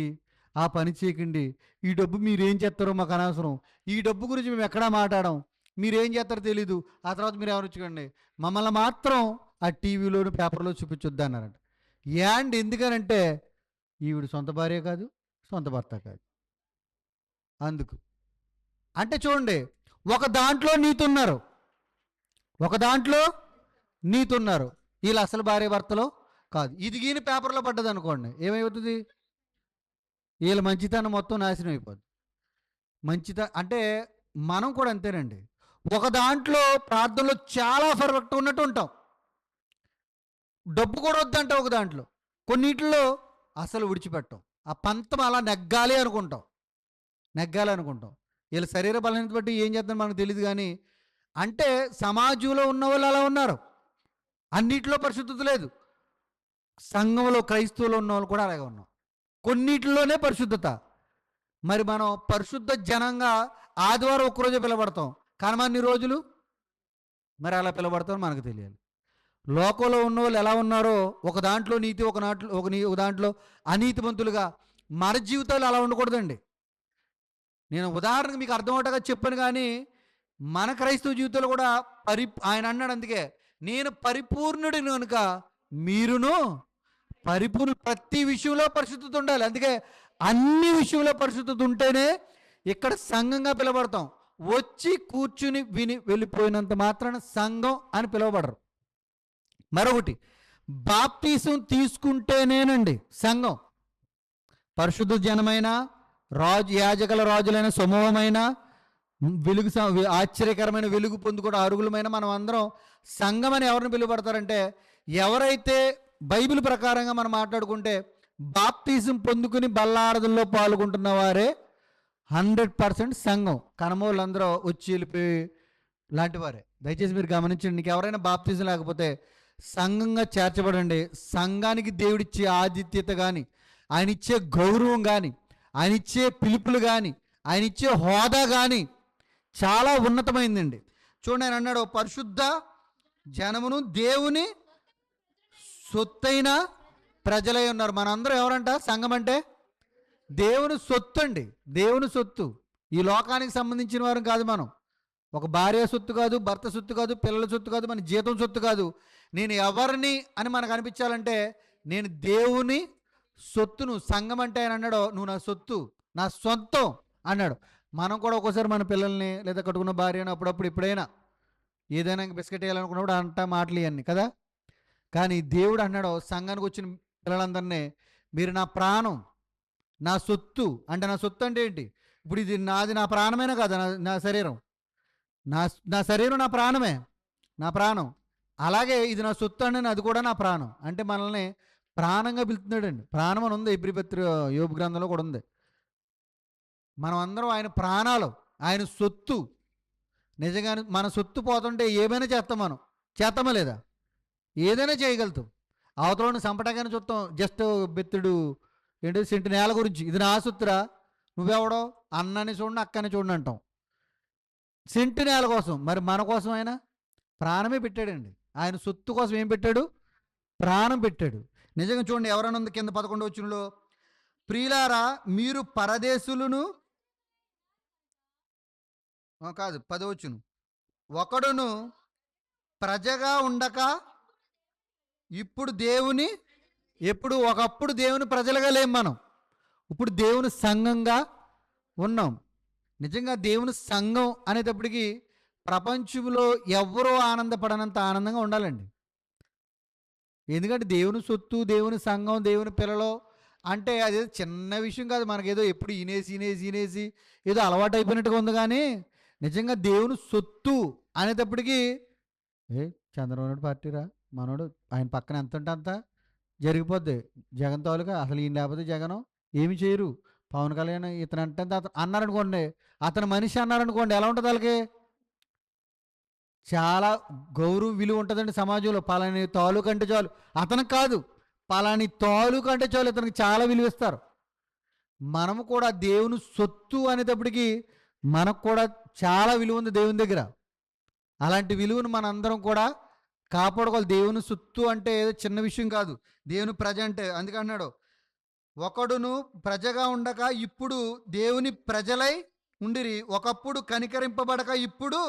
ఆ పని చేయకండి, ఈ డబ్బు మీరేం చేస్తారో మాకు అనవసరం, ఈ డబ్బు గురించి మేము ఎక్కడా మాట్లాడాం, మీరేం చేస్తారో తెలీదు. ఆ తర్వాత మీరు ఎవరు వచ్చుకోండి, మమ్మల్ని మాత్రం ఆ టీవీలోను పేపర్లో చూపించొద్దు అన్నారంట. యాండ్ ఎందుకనంటే ఈవిడ సొంత భార్య కాదు, సొంత భర్త కాదు. అందుకు అంటే చూడండి, ఒక దాంట్లో నీతున్నారు, ఒక దాంట్లో నీతున్నారు, వీళ్ళు అసలు భార్య భర్తలో కాదు. ఇది గీని పేపర్లో పడ్డది అనుకోండి, ఏమైపోతుంది? వీళ్ళ మంచితనం మొత్తం నాశనం అయిపోద్ది. అంటే మనం కూడా అంతేనండి. ఒక దాంట్లో ప్రార్థనలో చాలా పర్ఫెక్ట్ ఉన్నట్టు ఉంటాం, డబ్బు కూడా వద్దంట ఒక దాంట్లో, కొన్నిటిలో అసలు విడిచిపెట్టాం. ఆ పంతం అలా నెగ్గాలి అనుకుంటాం. వీళ్ళ శరీర బలహీనత బట్టి ఏం చేద్దాం మనకు తెలియదు, కానీ అంటే సమాజంలో ఉన్న వాళ్ళు అలా ఉన్నారు. అన్నిటిలో పరిశుద్ధత లేదు. సంఘంలో క్రైస్తవులు ఉన్న వాళ్ళు కూడా అలాగే ఉన్నాం. కొన్నిటిలోనే పరిశుద్ధత. మరి మనం పరిశుద్ధ జనంగా ఆదివారం ఒక్కరోజే పిలబడతాం, కానీ అన్ని రోజులు మరి అలా పిలబడతాం మనకు తెలియాలి. లోకంలో ఉన్న వాళ్ళు ఎలా ఉన్నారో, ఒక దాంట్లో నీతి, ఒక దాంట్లో అనీతిమంతులుగా మన జీవితాలు అలా ఉండకూడదండి. నేను ఉదాహరణకు మీకు అర్థమవుటగా చెప్పాను, కానీ మన క్రైస్తవ జీవితంలో కూడా ఆయన అన్నాడు, అందుకే నేను పరిపూర్ణుడిని కనుక మీరును ప్రతి విషయంలో పరిశుద్ధత ఉండాలి. అందుకే అన్ని విషయంలో పరిశుద్ధత ఉంటేనే ఇక్కడ సంఘంగా పిలవబడతాం. వచ్చి కూర్చుని విని వెళ్ళిపోయినంత మాత్రాన సంఘం అని పిలువబడరు. మరొకటి, బాప్తీసం తీసుకుంటేనేనండి సంఘం. పరిశుద్ధ జనమైన యాజకుల రాజులైన సమూహమైన వెలుగు ఆశ్చర్యకరమైన వెలుగు పొందుకోవడం అరుగులమైన మనం అందరం సంఘం అని ఎవరిని పిలువబడతారంటే, ఎవరైతే బైబిల్ ప్రకారంగా మనం మాట్లాడుకుంటే బాప్తీసం పొందుకుని బల్లారదుల్లో పాల్గొంటున్న వారే 100% సంఘం. కనమోళ్ళందరూ వచ్చి వెళ్ళిపోయి లాంటి వారే. దయచేసి మీరు గమనించండి, నీకు ఎవరైనా బాప్తీసం లేకపోతే సంఘంగా చేర్చబడండి. సంఘానికి దేవుడిచ్చే ఆతిథ్యత కానీ, ఆయన ఇచ్చే గౌరవం కానీ, ఆయన ఇచ్చే పిలుపులు కానీ, ఆయన ఇచ్చే హోదా కానీ చాలా ఉన్నతమైందండి. చూడండి, ఆయన అన్నాడు, పరిశుద్ధ జనమును దేవుని సొత్తైన ప్రజలై ఉన్నారు. మనందరం ఎవరంట? సంఘం అంటే దేవుని సొత్తు అండి, దేవుని సొత్తు. ఈ లోకానికి సంబంధించిన వారు కాదు మనం. ఒక భార్య సొత్తు కాదు, భర్త సొత్తు కాదు, పిల్లల సొత్తు కాదు, మన జీతం సొత్తు కాదు. నేను ఎవరిని అని మనకు అనిపించాలంటే నేను దేవుని సొత్తును. సంఘం అంటే ఆయన అన్నాడు, నువ్వు నా సొత్తు, నా సొంతం అన్నాడు. మనం కూడా ఒక్కోసారి మన పిల్లల్ని లేదా కట్టుకున్న భార్యను అప్పుడప్పుడు ఎప్పుడైనా ఏదైనా బిస్కెట్ వేయాలనుకున్నప్పుడు అంట మాటలు ఇవన్నీ కదా. కానీ దేవుడు అన్నాడు, సంఘానికి వచ్చిన పిల్లలందరినీ మీరు నా ప్రాణం, నా సొత్తు. అంటే నా సొత్తు అంటే ఏంటి? ఇప్పుడు ఇది నాది, నా ప్రాణమేనా కాదా? నా శరీరం, నా శరీరం నా ప్రాణమే, నా ప్రాణం. అలాగే ఇది నా సొత్తు అంటే అది కూడా నా ప్రాణం. అంటే మనల్ని ప్రాణంగా పిలుతున్నాడండి. ప్రాణం అని ఉంది, ఇబ్రిపత్రి యోబు గ్రంథంలో కూడా ఉంది. మనం అందరం ఆయన ప్రాణాలు, ఆయన సొత్తు. నిజంగా మన సొత్తు పోతుంటే ఏమైనా చేస్తాం, మనం చేస్తామా లేదా? ఏదైనా చేయగలుగుతాం. అవతలని సంపటగానే చూస్తాం. జస్ట్ బెత్తుడు ఏంటి సెంటి నేల గురించి, ఇది నా సొత్తురా, నువ్వెవడో అన్నని చూడండి అక్కని చూడండి అంటాం సెంటి నేల కోసం. మరి మన కోసం ఆయన ప్రాణమే పెట్టాడండి. ఆయన సొత్తు కోసం ఏం పెట్టాడు? ప్రాణం పెట్టాడు. నిజంగా చూడండి, ఎవరైనా ఉంది కింద 11వ వచనంలో, ప్రియులారా మీరు పరదేశులను కాదు 10వ వచనం, ఒకడును ప్రజగా ఉండక ఇప్పుడు దేవుని ఒకప్పుడు దేవుని ప్రజలుగా లేం మనం, ఇప్పుడు దేవుని సంఘంగా ఉన్నాం. నిజంగా దేవుని సంఘం అనేటప్పటికీ ప్రపంచంలో ఎవరో ఆనందపడనంత ఆనందంగా ఉండాలండి. ఎందుకంటే దేవుని సొత్తు, దేవుని సంఘం, దేవుని పిల్లలు అంటే అదేదో చిన్న విషయం కాదు. మనకేదో ఎప్పుడు ఈనేసి ఏదో అలవాటు అయిపోయినట్టుగా ఉంది. కానీ నిజంగా దేవుని సొత్తు అనేటప్పటికీ చంద్రబాబు నాయుడు పార్టీరా మనోడు, ఆయన పక్కన ఎంత ఉంటే అంత జరిగిపోద్ది. జగన్ తాలూకా అసలు ఈయన లేకపోతే జగనం ఏమి చేయరు. పవన్ కళ్యాణ్ ఇతను అంటే అన్నారనుకోండి, అతను మనిషి అన్నారనుకోండి, ఎలా ఉంటుంది వాళ్ళకి? చాలా గౌరవం విలువ ఉంటుందండి సమాజంలో. పలాని తాలూకు అంటే చాలు, అతనికి కాదు, పలాని తాలూకు అంటే చాలు ఇతనికి చాలా విలువ ఇస్తారు. మనము కూడా దేవుని సొత్తు అనేటప్పటికీ మనకు కూడా చాలా విలువ ఉంది దేవుని దగ్గర. అలాంటి విలువను మనందరం కూడా కాపాడుకోవాలి. దేవుని సొత్తు అంటే ఏదో చిన్న విషయం కాదు. దేవుని ప్రజ అంటే అందుకన్నాడు, ఒకడును ప్రజగా ఉండక ఇప్పుడు దేవుని ప్రజలై ఉండిరి, ఒకప్పుడు కనికరింపబడక ఇప్పుడు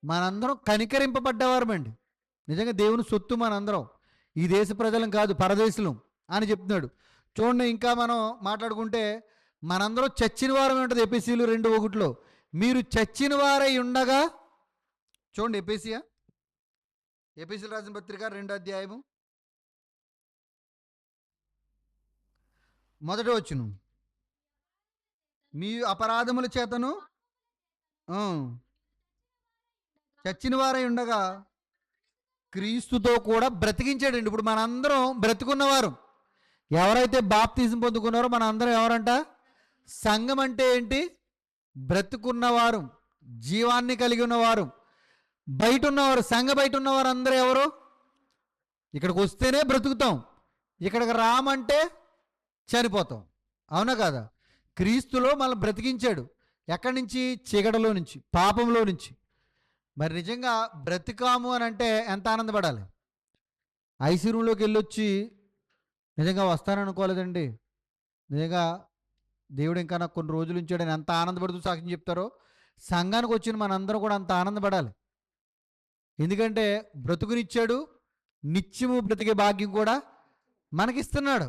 మనందరం కనికరింపబడ్డవారమండి. నిజంగా దేవుని సొత్తు మనందరం. ఈ దేశ ప్రజలం కాదు, పరదేశులం అని చెప్తున్నాడు. చూడండి, ఇంకా మనం మాట్లాడుకుంటే మనందరం చచ్చిన వారం ఉంటుంది. ఎపిసీలు 2:1 మీరు చచ్చిన వారై ఉండగా, చూడండి ఎపిసీలు రాసిన పత్రిక 2వ అధ్యాయము 1వ వచనం. మీ అపరాధముల చేతను చచ్చిన వారై ఉండగా క్రీస్తుతో కూడా బ్రతికించాడండి. ఇప్పుడు మనందరం బ్రతికున్నవారు. ఎవరైతే బాప్తిజం పొందుకున్నారో మన అందరం ఎవరంట? సంఘం అంటే ఏంటి? బ్రతుకున్నవారు, జీవాన్ని కలిగి ఉన్నవారు. బయట ఉన్నవారు, సంఘ బయట ఉన్నవారు అందరూ ఎవరు? ఇక్కడికి వస్తేనే బ్రతుకుతాం, ఇక్కడికి రామంటే చనిపోతాం. అవునా కాదా? క్రీస్తులో మనల్ని బ్రతికించాడు. ఎక్కడి నుంచి? చీకటిలో నుంచి, పాపంలో నుంచి. మరి నిజంగా బ్రతికాము అని అంటే ఎంత ఆనందపడాలి. ఐసీ రూమ్లోకి వెళ్ళొచ్చి నిజంగా వస్తాననుకోలేదండి. నిజంగా దేవుడు ఇంకా నాకు కొన్ని రోజులు ఉంచాడని ఎంత ఆనందపడుతూ సాక్ష్యం చెప్తారో, సంఘానికి వచ్చిన మనందరం కూడా అంత ఆనందపడాలి. ఎందుకంటే బ్రతుకునిచ్చాడు, నిత్యము బ్రతికే భాగ్యం కూడా మనకిస్తున్నాడు.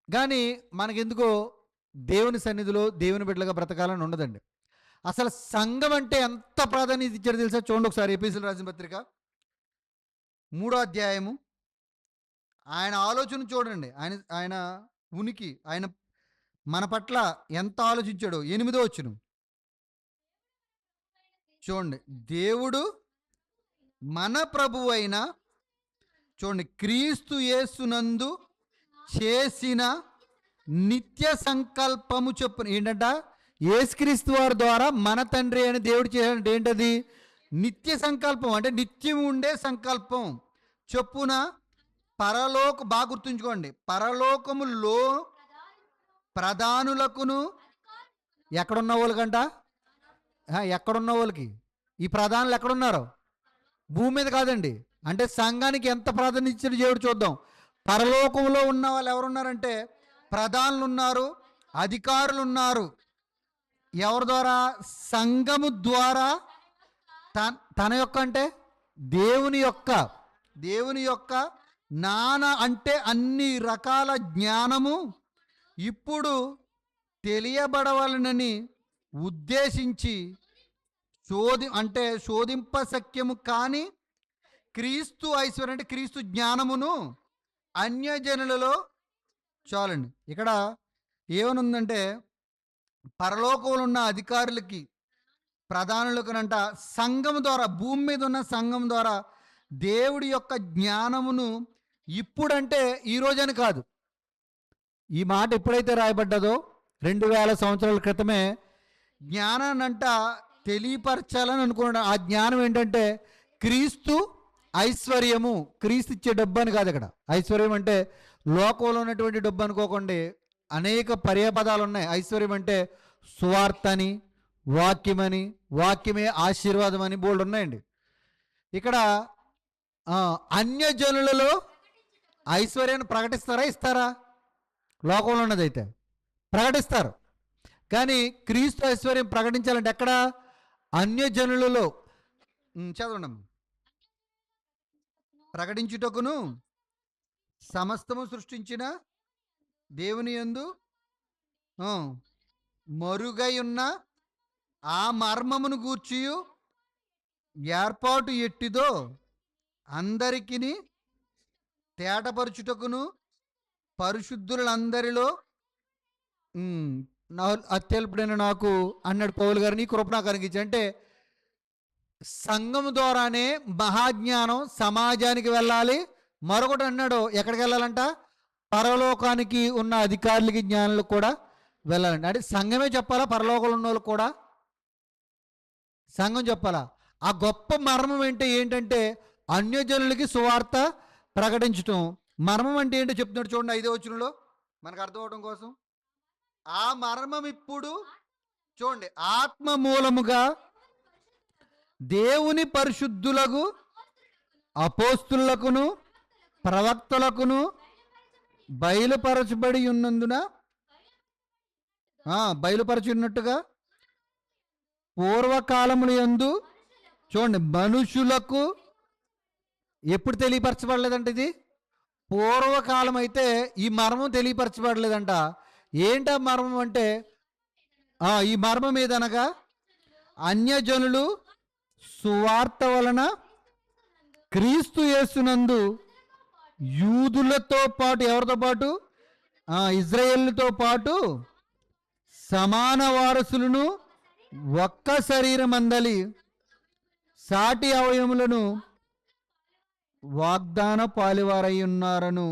కానీ మనకెందుకో దేవుని సన్నిధిలో దేవుని బిడ్డలుగా బ్రతకాలని ఉండదండి. అసలు సంఘం అంటే ఎంత ప్రాధాన్యత ఇచ్చాడో తెలుసా? చూడండి ఒకసారి ఎపిసీలు రాసిన పత్రిక 3వ అధ్యాయము. ఆయన ఆలోచన చూడండి, ఆయన ఉనికి, ఆయన మన పట్ల ఎంత ఆలోచించాడో. 8వ వచనం చూడండి. దేవుడు మన ప్రభువు అయిన, చూడండి, క్రీస్తు యేసునందు చేసిన నిత్య సంకల్పము చొప్పున. ఏంటంట? యేసుక్రీస్తు వారి ద్వారా మన తండ్రి అని దేవుడు చేయాలంటే ఏంటది? నిత్య సంకల్పం. అంటే నిత్యం ఉండే సంకల్పం చొప్పున బాగా గుర్తుంచుకోండి, పరలోకములో ప్రధానులకును. ఎక్కడున్న వాళ్ళకంట? ఎక్కడున్న వాళ్ళకి? ఈ ప్రధానులు ఎక్కడున్నారో? భూమి మీద కాదండి. అంటే సంఘానికి ఎంత ప్రాధాన్యత ఇచ్చాడు దేవుడు చూద్దాం. పరలోకంలో ఉన్న వాళ్ళు ఎవరున్నారంటే ప్రధానులు ఉన్నారు, అధికారులు ఉన్నారు. ఎవరి ద్వారా? సంఘము ద్వారా. తన యొక్క అంటే దేవుని యొక్క అంటే అన్ని రకాల జ్ఞానము ఇప్పుడు తెలియబడవలనని ఉద్దేశించి శోధింపశక్యము కాని క్రీస్తు ఐశ్వర్యం, అంటే క్రీస్తు జ్ఞానమును అన్యజనులలో. చాలండి, ఇక్కడ ఏమనుందంటే పరలోకంలో ఉన్న అధికారులకి, ప్రధానులకునంట సంఘం ద్వారా, భూమి మీద ఉన్న సంఘం ద్వారా దేవుడి యొక్క జ్ఞానమును ఇప్పుడంటే ఈ రోజని కాదు. ఈ మాట ఎప్పుడైతే రాయబడ్డదో 2000 సంవత్సరాల క్రితమే జ్ఞానాన్నంట తెలియపరచాలని అనుకున్నాడు. ఆ జ్ఞానం ఏంటంటే క్రీస్తు ఐశ్వర్యము. క్రీస్తు ఇచ్చే డబ్బు అని కాదు ఇక్కడ. ఐశ్వర్యం అంటే లోకంలో ఉన్నటువంటి డబ్బు అనుకోకండి, అనేక పర్యాపదాలు ఉన్నాయి. ఐశ్వర్యం అంటే సువార్త అని, వాక్యమని, వాక్యమే ఆశీర్వాదం అని బోల్డ్ ఉన్నాయండి. ఇక్కడ అన్యజనులలో ఐశ్వర్యాన్ని ప్రకటిస్తారా? ఇస్తారా? లోకంలో ఉన్నదైతే ప్రకటిస్తారు. కానీ క్రీస్తు ఐశ్వర్యం ప్రకటించాలంటే ఎక్కడ? అన్యజనులలో. చదవండి. ప్రకటించుటకును సమస్తము సృష్టించిన దేవుని యందు మరుగై ఉన్న ఆ మర్మమును గూర్చియు ఏర్పాటు ఎట్టిదో అందరికీ తేటపరుచుటకును పరిశుద్ధులందరిలో అత్యల్పుడైన నాకు అన్నాడు పౌలు గారు. నీ కృప నాకు కలిగించి. అంటే సంఘం ద్వారానే మహాజ్ఞానం సమాజానికి వెళ్ళాలి. మరొకటి అన్నాడు, ఎక్కడికి వెళ్ళాలంట? పరలోకానికి ఉన్న అధికారులకి, జ్ఞానులకు కూడా వెళ్ళాలండి. అంటే సంఘమే చెప్పాలా? పరలోకంలో ఉన్న వాళ్ళకి కూడా సంఘం చెప్పాలా? ఆ గొప్ప మర్మం ఏంటంటే అన్యజనులకి సువార్త ప్రకటించటం. మర్మం అంటే ఏంటో చెప్తున్నాడు చూడండి 5వ వచనంలో మనకు అర్థం అవడం కోసం. ఆ మర్మం ఇప్పుడు చూడండి, ఆత్మ మూలముగా దేవుని పరిశుద్ధులకు అపోస్తులకును ప్రవక్తలకును బయలుపరచబడి ఉన్నందున, బయలుపరచి ఉన్నట్టుగా పూర్వకాలముల యందు చూడండి, మనుషులకు ఎప్పుడు తెలియపరచబడలేదంట ఇది? పూర్వకాలం అయితే ఈ మర్మం తెలియపరచబడలేదంట. ఏంట మర్మం అంటే, ఈ మర్మం ఏదనగా అన్యజనులు సువార్త వలన క్రీస్తు యేసునందు యూదులతో పాటు, ఎవరితో పాటు? ఇజ్రాయేలుతో పాటు సమాన వారసులను, ఒక్క శరీరం అందలి సాటి అవయములను వాగ్దాన పాలివారై ఉన్నారను,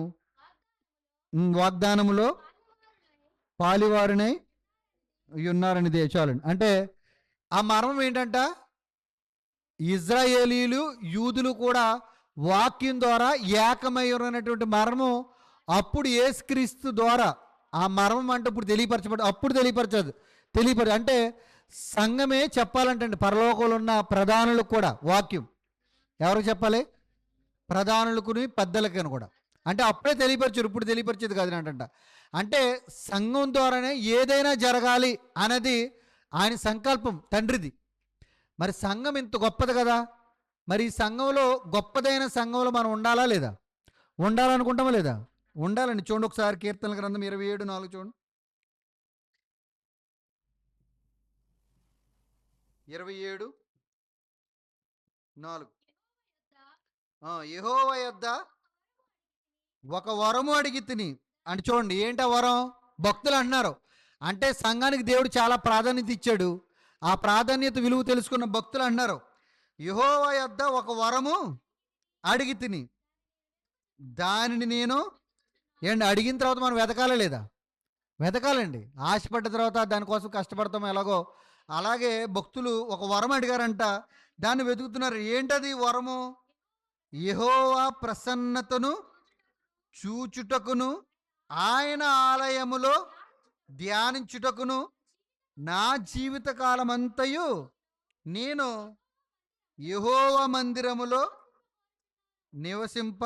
వాగ్దానములో పాలివారినై ఉన్నారని చాలండి. అంటే ఆ మర్మం ఏంటంట, ఇజ్రాయేలీలు యూదులు కూడా వాక్యం ద్వారా ఏకమై ఉన్నటువంటి మర్మం అప్పుడు యేసుక్రీస్తు ద్వారా ఆ మర్మం అంటే ఇప్పుడు అప్పుడు తెలియపరచదు అంటే సంఘమే చెప్పాలంటే పరలోకంలో ఉన్న ప్రధానులకు కూడా వాక్యం ఎవరికి చెప్పాలి? ప్రధానులకుని పెద్దలకని కూడా. అంటే అప్పుడే తెలియపరచారు, ఇప్పుడు తెలియపరిచేది కాదు అంట. అంటే సంఘం ద్వారానే ఏదైనా జరగాలి అన్నది ఆయన సంకల్పం తండ్రిది. మరి సంఘం ఇంత గొప్పది కదా, మరి ఈ సంఘంలో గొప్పదైన సంఘంలో మనం ఉండాలా లేదా? ఉండాలనుకుంటామా లేదా? ఉండాలండి. చూడండి ఒకసారి కీర్తనల గ్రంథం 27:4 చూడండి. 27:4 యెహోవా యొద్ద ఒక వరము అడిగి తిని అంటే చూడండి, ఏంటి ఆ వరం? భక్తులు అంటున్నారు. అంటే సంఘానికి దేవుడు చాలా ప్రాధాన్యత ఇచ్చాడు. ఆ ప్రాధాన్యత విలువ తెలుసుకున్న భక్తులు అంటున్నారు, యెహోవా యొద్ద ఒక వరము అడిగి తిని దానిని నేను అడిగిన తర్వాత మనం వెతకాలా లేదా? వెతకాలండి. ఆశపడ్డ తర్వాత దానికోసం కష్టపడతాం ఎలాగో, అలాగే భక్తులు ఒక వరం అడిగారంట, దాన్ని వెతుకుతున్నారు. ఏంటది వరము? యెహోవా ప్రసన్నతను చూచుటకును ఆయన ఆలయములో ధ్యానించుటకును నా జీవితకాలమంతయు నేను యెహోవా మందిరములో నివసింప.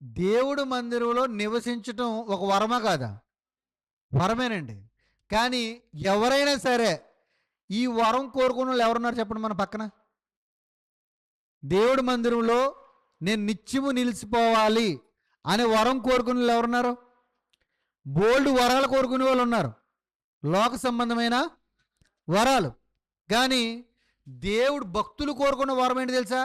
దేవుడు మందిరంలో నివసించటం ఒక వరమా కాదా? వరమేనండి. కానీ ఎవరైనా సరే ఈ వరం కోరుకున్న వాళ్ళు ఎవరున్నారు చెప్పండి మన పక్కన? దేవుడు మందిరంలో నేను నిత్యము నిలిచిపోవాలి అనే వరం కోరుకునే వాళ్ళు ఎవరున్నారు? బోల్డ్ వరాలు కోరుకునే వాళ్ళు ఉన్నారు, లోక సంబంధమైన వరాలు. కానీ దేవుడు భక్తులు కోరుకున్న వరం ఏంటి తెలుసా?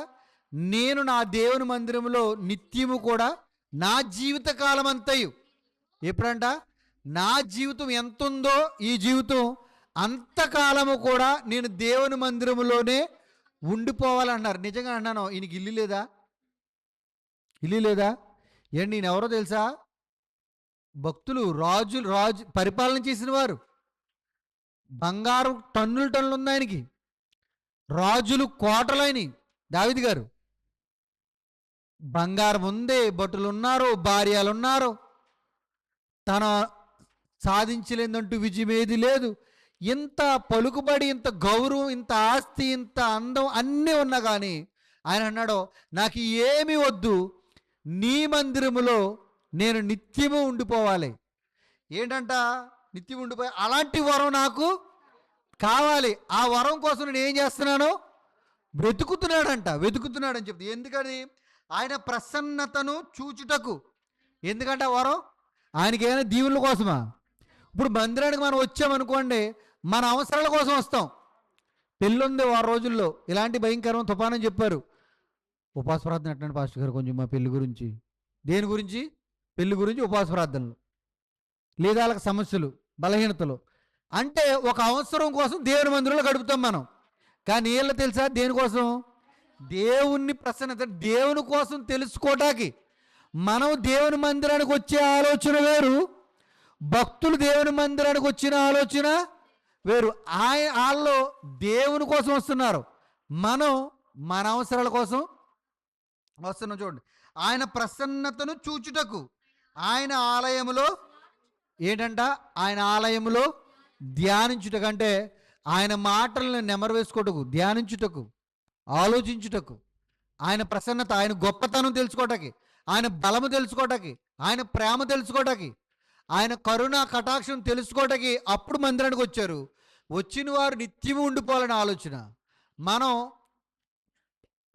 నేను నా దేవుని మందిరంలో నిత్యము కూడా నా జీవితకాలం అంతయు, ఎప్పుడంట నా జీవితం ఎంత ఉందో ఈ జీవితం అంతకాలము కూడా నేను దేవుని మందిరంలోనే ఉండిపోవాలన్నారు. నిజంగా అన్నాను, ఈయనకి ఇల్లు లేదా? ఇల్లు లేదా? ఏంటి ఈయన ఎవరో తెలుసా? భక్తులు, రాజు పరిపాలన చేసిన వారు. బంగారం టన్నులు ఉంది ఆయనకి. రాజులు కోటలైన దావీదు గారు. బంగారం ఉంది, భటులు ఉన్నారు, భార్యలు ఉన్నారు. తన సాధించలేదంటూ విజయం ఏది లేదు. ఇంత పలుకుబడి, ఇంత గౌరవం, ఇంత ఆస్తి, ఇంత అందం అన్నీ ఉన్నా కానీ ఆయన అన్నాడు, నాకు ఏమి వద్దు, నీ మందిరములో నేను నిత్యము ఉండిపోవాలి. ఏంటంట? నిత్యం ఉండిపోయి అలాంటి వరం నాకు కావాలి. ఆ వరం కోసం నేను ఏం చేస్తున్నాను? వెతుకుతున్నాడని చెప్తే. ఎందుకని? ఆయన ప్రసన్నతను చూచుటకు. ఎందుకంటే ఆ వరం ఆయనకి ఏమైనా దీవుల కోసమా? ఇప్పుడు మందిరానికి మనం వచ్చామనుకోండి, మన అవసరాల కోసం వస్తాం. పెళ్ళి వారు రోజుల్లో ఇలాంటి భయంకరమైన తుఫానని చెప్పారు. ఉపవాస ప్రార్థన ఎట్టండి పాస్టర్ గారు కొంచెం మా పెళ్లి గురించి? దేని గురించి? పెళ్లి గురించి ఉపవాస ప్రార్థనలు, లేదా వాళ్ళకి సమస్యలు, బలహీనతలు. అంటే ఒక అవసరం కోసం దేవుని మందిరంలో గడుపుతాం మనం. కానీ వీళ్ళు తెలుసా దేనికోసం? దేవుణ్ణి ప్రసన్నత, దేవుని కోసం తెలుసుకోవటానికి. మనం దేవుని మందిరానికి వచ్చే ఆలోచన వేరు, భక్తులు దేవుని మందిరానికి వచ్చిన ఆలోచన వేరు. వాళ్ళు దేవుని కోసం వస్తున్నారు, మనం మన అవసరాల కోసం వస్తున్నాం. చూడండి, ఆయన ప్రసన్నతను చూచుటకు ఆయన ఆలయములో ఏంటంట? ఆయన ఆలయములో ధ్యానించుటకు. అంటే ఆయన మాటలను నెమరు వేసుకోటకు, ధ్యానించుటకు, ఆలోచించుటకు, ఆయన ప్రసన్నత, ఆయన గొప్పతనం తెలుసుకోవటానికి, ఆయన బలము తెలుసుకోవటానికి, ఆయన ప్రేమ తెలుసుకోవటానికి, ఆయన కరుణ కటాక్షం తెలుసుకోవటానికి అప్పుడు మందిరానికి వచ్చారు. వచ్చిన వారు నిత్యము ఉండిపోవాలని ఆలోచన. మనం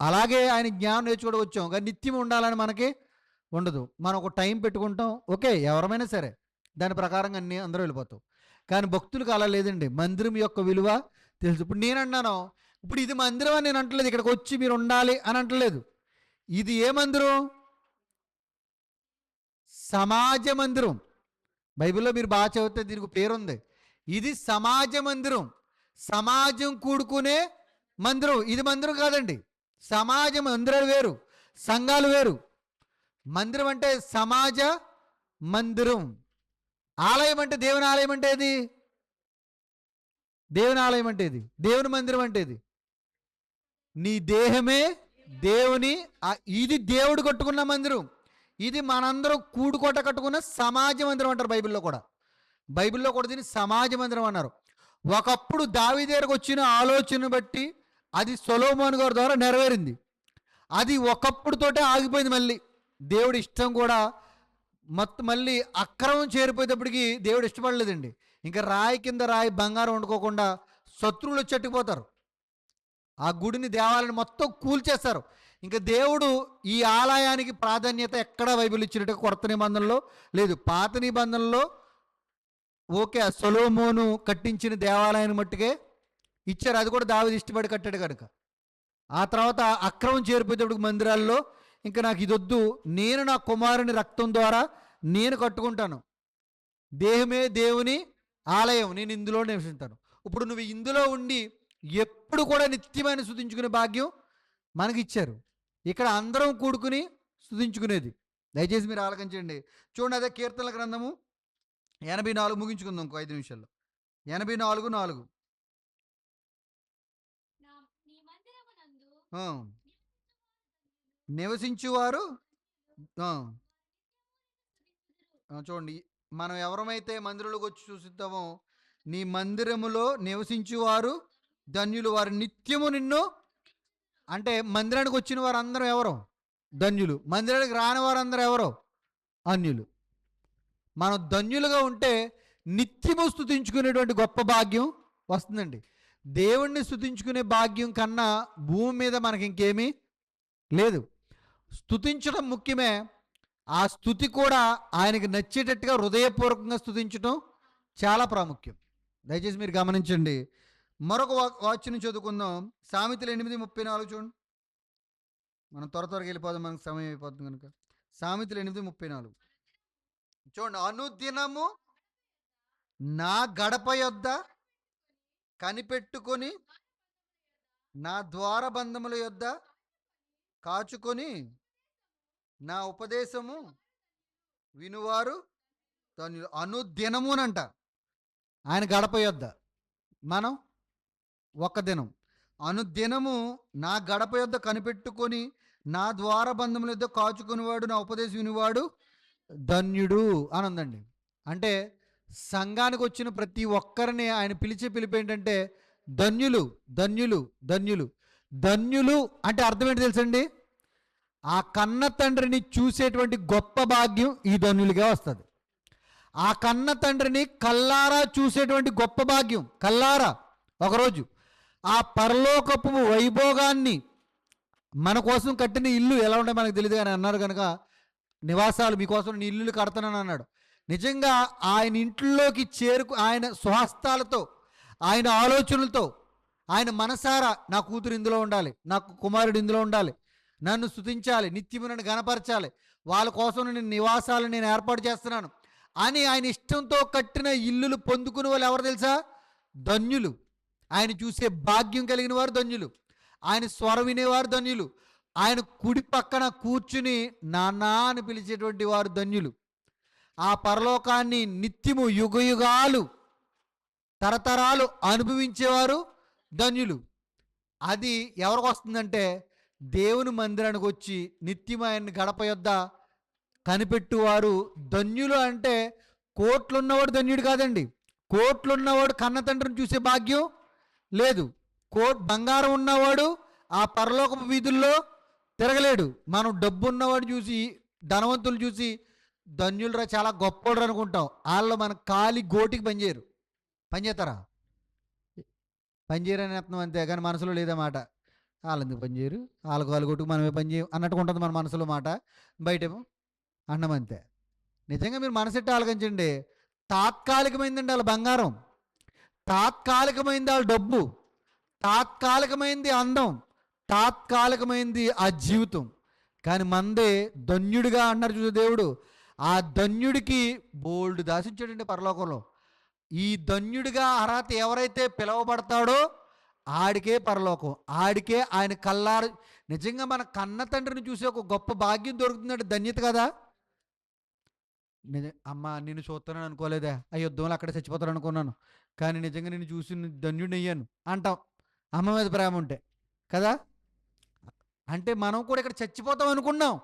అలాగే ఆయన జ్ఞానం నేర్చుకోవడం వచ్చాం, కానీ నిత్యం ఉండాలని మనకి ఉండదు. మనం ఒక టైం పెట్టుకుంటాం, ఓకే, ఎవరమైనా సరే దాని ప్రకారంగా అన్నీ అందరూ వెళ్ళిపోతాం. కానీ భక్తులకు అలా లేదండి. మందిరం యొక్క విలువ తెలుసు. ఇప్పుడు నేను అన్నాను, ఇప్పుడు ఇది మందిరం అని నేను అంటలేదు, ఇక్కడికి వచ్చి మీరు ఉండాలి అని అంటలేదు. ఇది ఏ మందిరం? సమాజ మందిరం. బైబిల్లో మీరు బాగా చదివితే దీనికి పేరుంది. ఇది సమాజ మందిరం, సమాజం కూడుకునే మందిరం. ఇది మందిరం కాదండి. సమాజం, మందిరాలు వేరు, సంఘాలు వేరు. మందిరం అంటే సమాజ మందిరం. ఆలయం అంటే దేవుని ఆలయం అంటే ఇది, దేవుని ఆలయం అంటే ఇది, దేవుని మందిరం అంటే ఇది. నీ దేహమే దేవుని, ఇది దేవుడు కట్టుకున్న మందిరం. ఇది మనందరం కూడుకోట కట్టుకున్న సమాజ మందిరం అంటారు బైబిల్లో కూడా. బైబిల్లో కూడా దీన్ని సమాజ మందిరం అన్నారు. ఒకప్పుడు దావీదు దగ్గరకు వచ్చిన ఆలోచన బట్టి అది సొలొమోను గారి ద్వారా నెరవేరింది. అది ఒకప్పుడుతోటే ఆగిపోయింది. మళ్ళీ దేవుడి ఇష్టం కూడా మళ్ళీ అక్రమం చేరిపోయేటప్పటికి దేవుడు ఇష్టపడలేదండి. ఇంకా రాయి కింద రాయి బంగారం వండుకోకుండా శత్రువులు చెట్టుకుపోతారు. ఆ గుడిని, దేవాలయాన్ని మొత్తం కూల్చేస్తారు. ఇంకా దేవుడు ఈ ఆలయానికి ప్రాధాన్యత ఎక్కడా బైబిల్ ఇచ్చినట్టుగా కొత్త నిబంధనలో లేదు. పాత నిబంధనలో ఓకే, సొలొమోను కట్టించిన దేవాలయాన్ని మట్టుకే ఇచ్చారు. అది కూడా దావీదు ఇష్టపడి కట్టాడు కనుక. ఆ తర్వాత అక్రమం చేరిపోయేటప్పుడు మందిరాల్లో ఇంకా నాకు ఇది వద్దు, నేను నా కుమారుని రక్తం ద్వారా నేను కట్టుకుంటాను, దేహమే దేవుని ఆలయం, నేను ఇందులో నివసిస్తాను. ఇప్పుడు నువ్వు ఇందులో ఉండి ఎప్పుడు కూడా నిత్యమైన స్తుతించుకునే భాగ్యం మనకి ఇచ్చారు. ఇక్కడ అందరం కూడుకుని స్తుతించుకునేది. దయచేసి మీరు ఆలకించండి. చూడండి, అదే కీర్తనల గ్రంథము 84 ముగించుకుందాం ఇంకో 5 నిమిషాల్లో. 84:4. నివసించువారు చూడండి, మనం ఎవరమైతే మందిరంలోకి వచ్చి చూసిద్దామో, నీ మందిరములో నివసించువారు ధన్యులు, వారు నిత్యము నిన్ను. అంటే మందిరానికి వచ్చిన వారు అందరూ ఎవరు? ధన్యులు. మందిరానికి రాని వారందరూ ఎవరు? అన్యులు. మనం ధన్యులుగా ఉంటే నిత్యము స్తుతించుకునేటువంటి గొప్ప భాగ్యం వస్తుందండి. దేవుణ్ణి స్తుతించుకునే భాగ్యం కన్నా భూమి మీద మనకి ఇంకేమీ లేదు. స్తుతించడం ముఖ్యమే, ఆ స్తుతి కూడా ఆయనకి నచ్చేటట్టుగా హృదయపూర్వకంగా స్తుతించడం చాలా ప్రాముఖ్యం. దయచేసి మీరు గమనించండి. మరొక వాక్యం చదువుకుందాం. సామెతలు 8:34 చూడండి. మనం త్వరగా వెళ్ళిపోదాం, మనకు సమయం అయిపోతుంది కనుక. సామెతలు 8:34 చూడండి. అనుదినము నా గడప యొద్ద కనిపెట్టుకొని, నా ద్వారబంధముల యొద్ద కాచుకొని, నా ఉపదేశము వినువారు ధన్యులు. అనుదినమునంట ఆయన గడప యొద్ద, మనం ఒక దినం. అనుదినము నా గడప యొద్ద కనిపెట్టుకొని, నా ద్వారబంధముల యొద్ద కాచుకునేవాడు, నా ఉపదేశం వినివాడు ధన్యుడు అని ఉందండి. అంటే సంఘానికి వచ్చిన ప్రతి ఒక్కరిని ఆయన పిలిచే పిలుపు ఏంటంటే ధన్యులు, ధన్యులు, ధన్యులు. ధన్యులు అంటే అర్థం ఏంటి తెలుసండి? ఆ కన్న తండ్రిని చూసేటువంటి గొప్ప భాగ్యం ఈ ధన్యులుగా వస్తుంది. ఆ కన్న తండ్రిని కల్లారా చూసేటువంటి గొప్ప భాగ్యం, కల్లారా ఒకరోజు ఆ పరలోకపు వైభోగాన్ని, మన కోసం కట్టిన ఇల్లు ఎలా ఉంటే మనకు తెలియదు కానీ అన్నారు కనుక, నివాసాలు మీకోసం నీ ఇల్లు కడతానని అన్నాడు. నిజంగా ఆయన ఇంట్లోకి ఆయన స్వహస్తాలతో, ఆయన ఆలోచనలతో, ఆయన మనసారా నా కూతురు ఇందులో ఉండాలి, నాకు కుమారుడు ఇందులో ఉండాలి, నన్ను స్తుతించాలి, నిత్యము నన్ను గణపరచాలి, వాళ్ళ కోసం నేను నివాసాలు నేను ఏర్పాటు చేస్తున్నాను అని ఆయన ఇష్టంతో కట్టిన ఇల్లులు పొందుకునే వాళ్ళు ఎవరు తెలుసా? ధన్యులు. ఆయన చూసే భాగ్యం కలిగిన వారు ధన్యులు. ఆయన స్వరం వినేవారు ధన్యులు. ఆయన కుడి పక్కన కూర్చుని నాన్నా అని పిలిచేటువంటి వారు ధన్యులు. ఆ పరలోకాన్ని నిత్యము యుగయుగాలు తరతరాలు అనుభవించేవారు ధన్యులు. అది ఎవరికి వస్తుందంటే దేవుని మందిరానికి వచ్చి నిత్యమైన గడప యొద్ద కనిపెట్టువారు ధన్యులు. అంటే కోట్లున్నవాడు ధన్యుడు కాదండి. కోట్లున్నవాడు కన్న తండ్రిని చూసే భాగ్యం లేదు. బంగారం ఉన్నవాడు ఆ పరలోకపు వీధుల్లో తిరగలేడు. మనం డబ్బు ఉన్నవాడు చూసి, ధనవంతులు చూసి ధన్యులరా, చాలా గొప్పవాడు అనుకుంటాం. వాళ్ళు మన కాలి గోటికి పనిచేయరు. పనిచేస్తారా? పని చేయరని అర్థం అంతే, కానీ మనసులో లేదన్నమాట. వాళ్ళు ఎందుకు పని చేయరు, వాళ్ళకు వాళ్ళు కొట్టుకు మనమే పని చేయం అన్నట్టుగా ఉంటుంది మన మనసులో మాట, బయటేమో అన్నం అంతే. నిజంగా మీరు మనసెట్టి ఆలోచించండి. తాత్కాలికమైందండి వాళ్ళ బంగారం, తాత్కాలికమైంది వాళ్ళ డబ్బు, తాత్కాలికమైంది అందం, తాత్కాలికమైంది ఆ జీవితం. కానీ మందే ధన్యుడిగా అన్నారు చూసే దేవుడు. ఆ ధన్యుడికి బోల్డ్ దాసించాడండి పరలోకంలో. ఈ ధన్యుడిగా అర్హత ఎవరైతే పిలువబడతాడో ఆడికే పరలోకం, ఆడికే ఆయన కల్లారు. నిజంగా మన కన్న తండ్రిని చూసే ఒక గొప్ప భాగ్యం దొరుకుతుందంటే ధన్యత కదా. అమ్మ నిన్ను చూస్తానని అనుకోలేదే, ఆ యుద్ధంలో అక్కడ చచ్చిపోతాను అనుకున్నాను, కానీ నిజంగా నిన్ను చూసి ధన్యుడిని అయ్యాను అంటాం అమ్మ మీద ప్రేమ ఉంటే కదా. అంటే మనం కూడా ఇక్కడ చచ్చిపోతాం అనుకున్నాం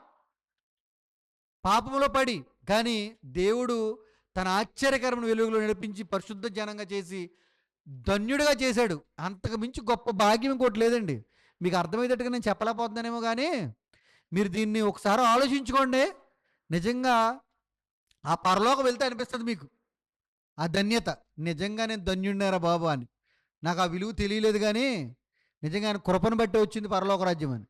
పాపంలో పడి, కానీ దేవుడు తన ఆశ్చర్యకరమైన వెలుగులో నడిపించి పరిశుద్ధ జనంగా చేసి ధన్యుడిగా చేశాడు. అంతకు మించి గొప్ప భాగ్యం ఇంకోటి లేదండి. మీకు అర్థమయ్యేటట్టుగా నేను చెప్పలేకపోతున్నానేమో, కానీ మీరు దీన్ని ఒకసారి ఆలోచించుకోండి. నిజంగా ఆ పరలోకం వెళ్తే అనిపిస్తుంది మీకు ఆ ధన్యత. నిజంగా నేను ధన్యుడినారా బాబు అని. నాకు ఆ విలువ తెలియలేదు, కానీ నిజంగా ఆయన కృపను బట్టి వచ్చింది పరలోక రాజ్యం అని.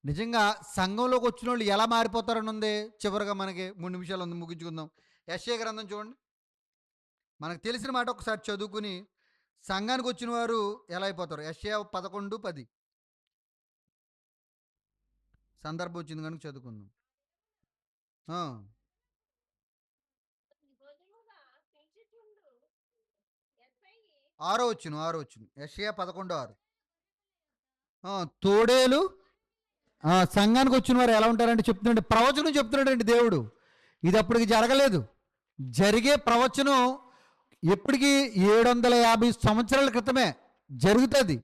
నిజంగా సంఘంలోకి వచ్చిన వాళ్ళు ఎలా మారిపోతారని ఉంది. చివరిగా మనకి 3 నిమిషాలు ఉంది, ముగించుకుందాం. యెషయా గ్రంథం చూడండి. మనకు తెలిసిన మాట ఒకసారి చదువుకుని సంఘానికి వచ్చిన వారు ఎలా అయిపోతారు. యెషయా 11:10 సందర్భం వచ్చింది కనుక చదువుకుందాం. ఆ, 6వ వచనం యెషయా 11:6. తోడేలు సంఘానికి వచ్చిన వారు ఎలా ఉంటారంటే చెప్తున్నాడు, ప్రవచనం చెప్తున్నాడండి దేవుడు. ఇది అప్పటికి జరగలేదు. జరిగే ప్రవచనం ఎప్పటికీ 750 సంవత్సరాల క్రితమే జరుగుతుంది,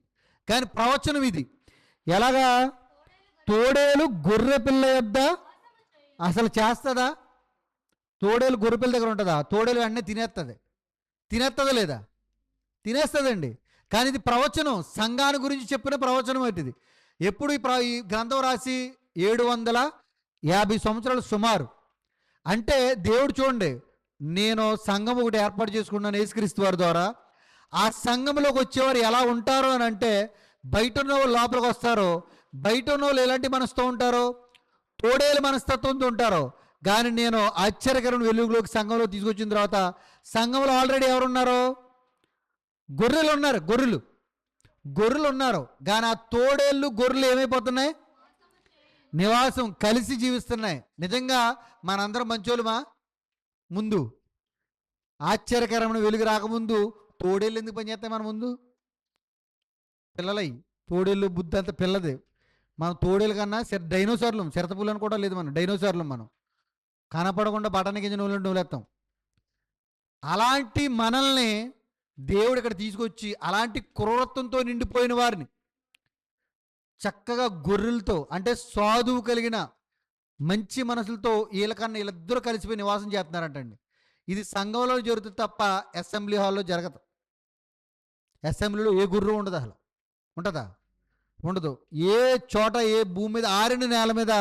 కానీ ప్రవచనం ఇది. ఎలాగా? తోడేలు గొర్రె పిల్ల యొద్ద అసలు చేస్తుందా? తోడేలు గొర్రె పిల్ల దగ్గర ఉంటుందా? తోడేలు వెంటనే తినేస్తుందా లేదా? తినేస్తుందండి. కానీ ఇది ప్రవచనం, సంఘాన్ని గురించి చెప్పిన ప్రవచనం అవుతుంది. ఎప్పుడు ఈ గ్రంథం రాసి 750 సంవత్సరాలు సుమారు. అంటే దేవుడు చూడండి, నేను సంఘం ఒకటి ఏర్పాటు చేసుకున్నాను యేసుక్రీస్తు వారి ద్వారా. ఆ సంఘంలోకి వచ్చేవారు ఎలా ఉంటారో అని అంటే, బయట ఉన్న వాళ్ళు లోపలికి వస్తారో, బయట ఉన్న వాళ్ళు ఎలాంటి మనసుతో ఉంటారో, తోడేలు మనస్తత్వంతో ఉంటారో. కానీ నేను ఆశ్చర్యకరమైన వెలుగులోకి సంఘంలో తీసుకొచ్చిన తర్వాత సంఘంలో ఆల్రెడీ ఎవరున్నారో? గొర్రెలు ఉన్నారు, గొర్రెలు ఉన్నారు. కానీ ఆ తోడేళ్ళు గొర్రెలు ఏమైపోతున్నాయి? నివాసం కలిసి జీవిస్తున్నాయి. నిజంగా మనందరం మంచోళ్ళమా? ముందు ఆశ్చర్యకరమైన వెలుగు రాకముందు తోడేళ్ళు ఎందుకు పనిచేస్తాయి మన ముందు? పిల్లలై తోడేళ్ళు బుద్ధి అంతా పిల్లది. మనం తోడేలు కన్నా డైనోసార్లు, చిరతపుల్లని కూడా లేదు, మనం డైనోసార్లు. మనం కనపడకుండా బటన్ కింద నూలేస్తాం. అలాంటి మనల్ని దేవుడు ఇక్కడ తీసుకొచ్చి అలాంటి క్రూరత్వంతో నిండిపోయిన వారిని చక్కగా గొర్రెలతో, అంటే సాధువు కలిగిన మంచి మనసులతో వీళ్ళిద్దరూ కలిసిపోయి నివాసం చేస్తున్నారంటండి. ఇది సంఘంలో జరుగుతుంది తప్ప అసెంబ్లీ హాల్లో జరగదు. అసెంబ్లీలో ఏ గుర్రు ఉండదు, అసలు ఉంటుందా? ఉండదు. ఏ చోట, ఏ భూమి మీద, ఆరిన నేల మీద